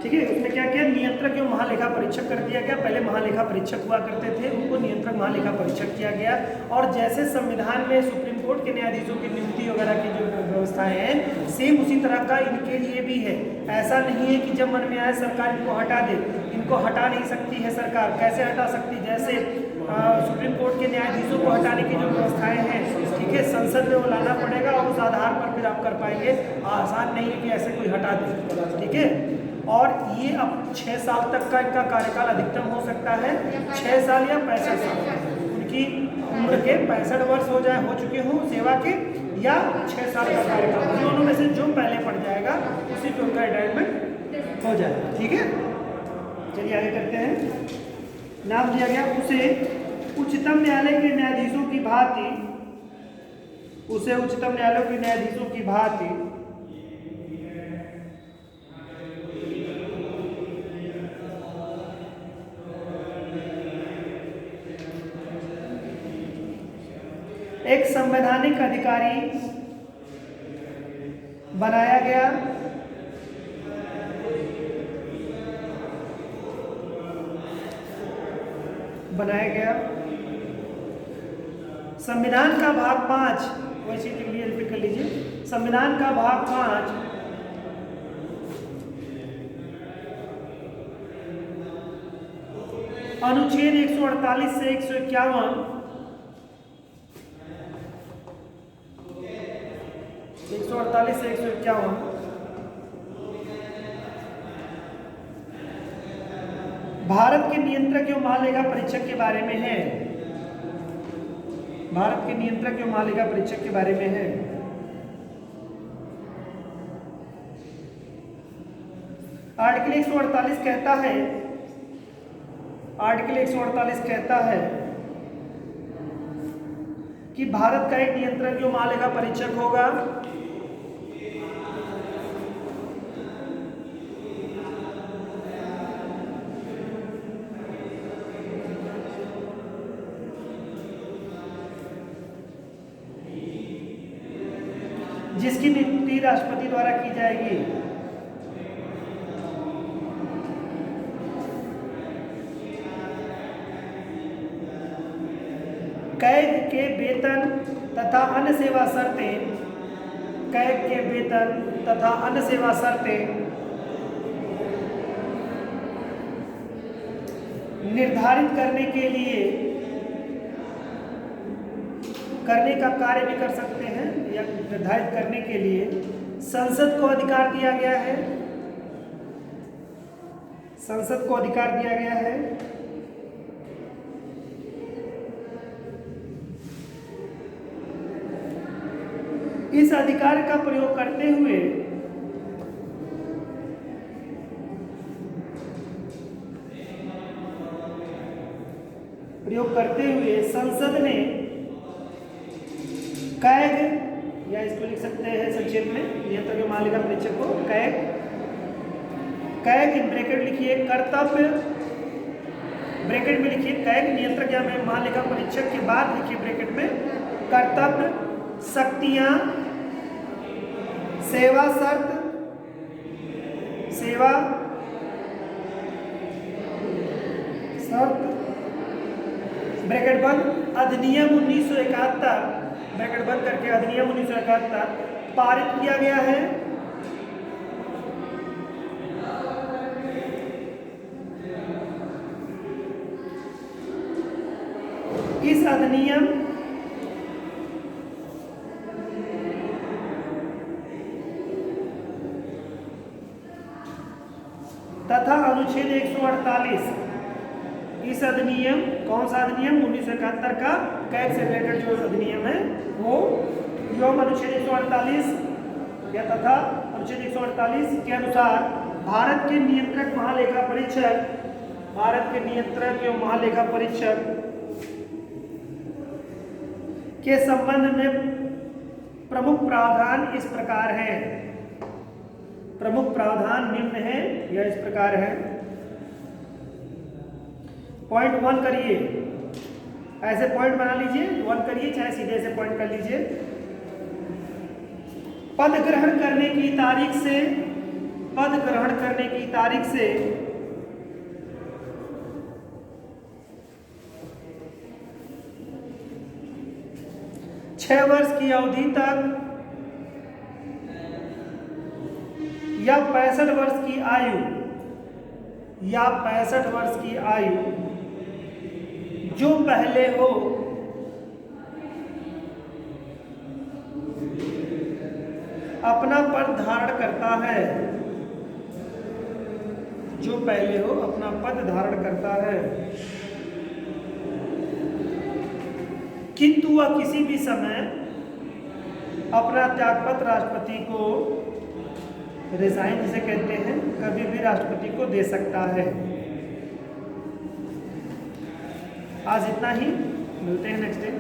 ठीक है, उसमें क्या किया, नियंत्रक एवं महालेखा परीक्षक कर दिया गया। पहले महालेखा परीक्षक हुआ करते थे, उनको नियंत्रक महालेखा परीक्षक किया गया। और जैसे संविधान में सुप्रीम कोर्ट के न्यायाधीशों की नियुक्ति वगैरह की जो व्यवस्थाएं हैं, सेम उसी तरह का इनके लिए भी है। ऐसा नहीं है कि जब मन में आए सरकार इनको हटा दे, इनको हटा नहीं सकती है सरकार। कैसे हटा सकती? जैसे सुप्रीम कोर्ट के न्यायाधीशों को हटाने की जो व्यवस्थाएं हैं, ठीक है, संसद में वो लाना पड़ेगा और उस आधार पर फिर आप कर पाएंगे। आसान नहीं है कि ऐसे कोई हटा दे, ठीक है। और ये अब 6 साल तक का इनका कार्यकाल अधिकतम हो सकता है, 6 साल या 65 साल। उनकी उम्र के 65 वर्ष हो चुके हों सेवा के, या 6 साल का कार्यकाल, दोनों में से जो पहले पड़ जाएगा उसी पे उनका रिटायरमेंट हो जाएगा, ठीक है। चलिए आगे करते हैं। नाम दिया गया उसे उच्चतम न्यायालय के न्यायाधीशों की भांति, उसे उच्चतम न्यायालय के न्यायाधीशों की भांति एक संवैधानिक अधिकारी बनाया गया। संविधान का भाग 5, वैसे के लिए रिपीट कर लीजिए। संविधान का भाग 5 अनुच्छेद 148 से 151, 148 से 151 भारत के नियंत्रक एवं महालेखा परीक्षक के बारे में है। भारत के नियंत्रक एवं महालेखा परीक्षक के बारे में है। आर्टिकल 148 कहता है, आर्टिकल 148 कहता है कि भारत का एक नियंत्रक एवं महालेखा परीक्षक होगा। जिसकी नियुक्ति राष्ट्रपति द्वारा की जाएगी। कैद के वेतन तथा अन्य सेवा शर्तें, कैद के वेतन तथा अन्य सेवा शर्तें निर्धारित करने के लिए करने का कार्य भी कर सकते हैं, या निर्धारित करने के लिए संसद को अधिकार दिया गया है। संसद को अधिकार दिया गया है। इस अधिकार का प्रयोग करते हुए संसद ने कैग, या इसको लिख सकते हैं संक्षेप में नियंत्रक एवं महालेखा परीक्षक को कैग इन ब्रैकेट लिखिए कर्तव्य, ब्रैकेट में लिखिए कैग नियंत्रक या महालेखा परीक्षक के बाद लिखिए ब्रैकेट में कर्तव्य, शक्तियां, सेवा शर्त, सेवा शर्त ब्रैकेट बंद, अधिनियम 1971 ब्रैकेट बंद करके अधिनियम 1971 पारित किया गया है। इस अधिनियम तथा अनुच्छेद 148, इस अधिनियम, कौन सा अधिनियम, 1971 का कैग से रिलेटेड जो अधिनियम है वो एवं अनुच्छेद 148 या तथा अनुच्छेद 148 के अनुसार भारत के नियंत्रक महालेखा परीक्षक, भारत के नियंत्रक एवं महालेखा परीक्षक के संबंध में प्रमुख प्रावधान इस प्रकार है। प्रमुख प्रावधान निम्न है या इस प्रकार है। पॉइंट 1 करिए, ऐसे पॉइंट बना लीजिए, 1 करिए, चाहे सीधे से पॉइंट कर लीजिए। पद ग्रहण करने की तारीख से, पद ग्रहण करने की तारीख से 6 वर्ष की अवधि तक या 65 वर्ष की आयु, या 65 वर्ष की आयु जो पहले हो अपना पद धारण करता है, जो पहले हो अपना पद धारण करता है, किंतु वह किसी भी समय अपना त्यागपत्र राष्ट्रपति को, रिजाइन जिसे कहते हैं, कभी भी राष्ट्रपति को दे सकता है। आज इतना ही, मिलते हैं नेक्स्ट डे।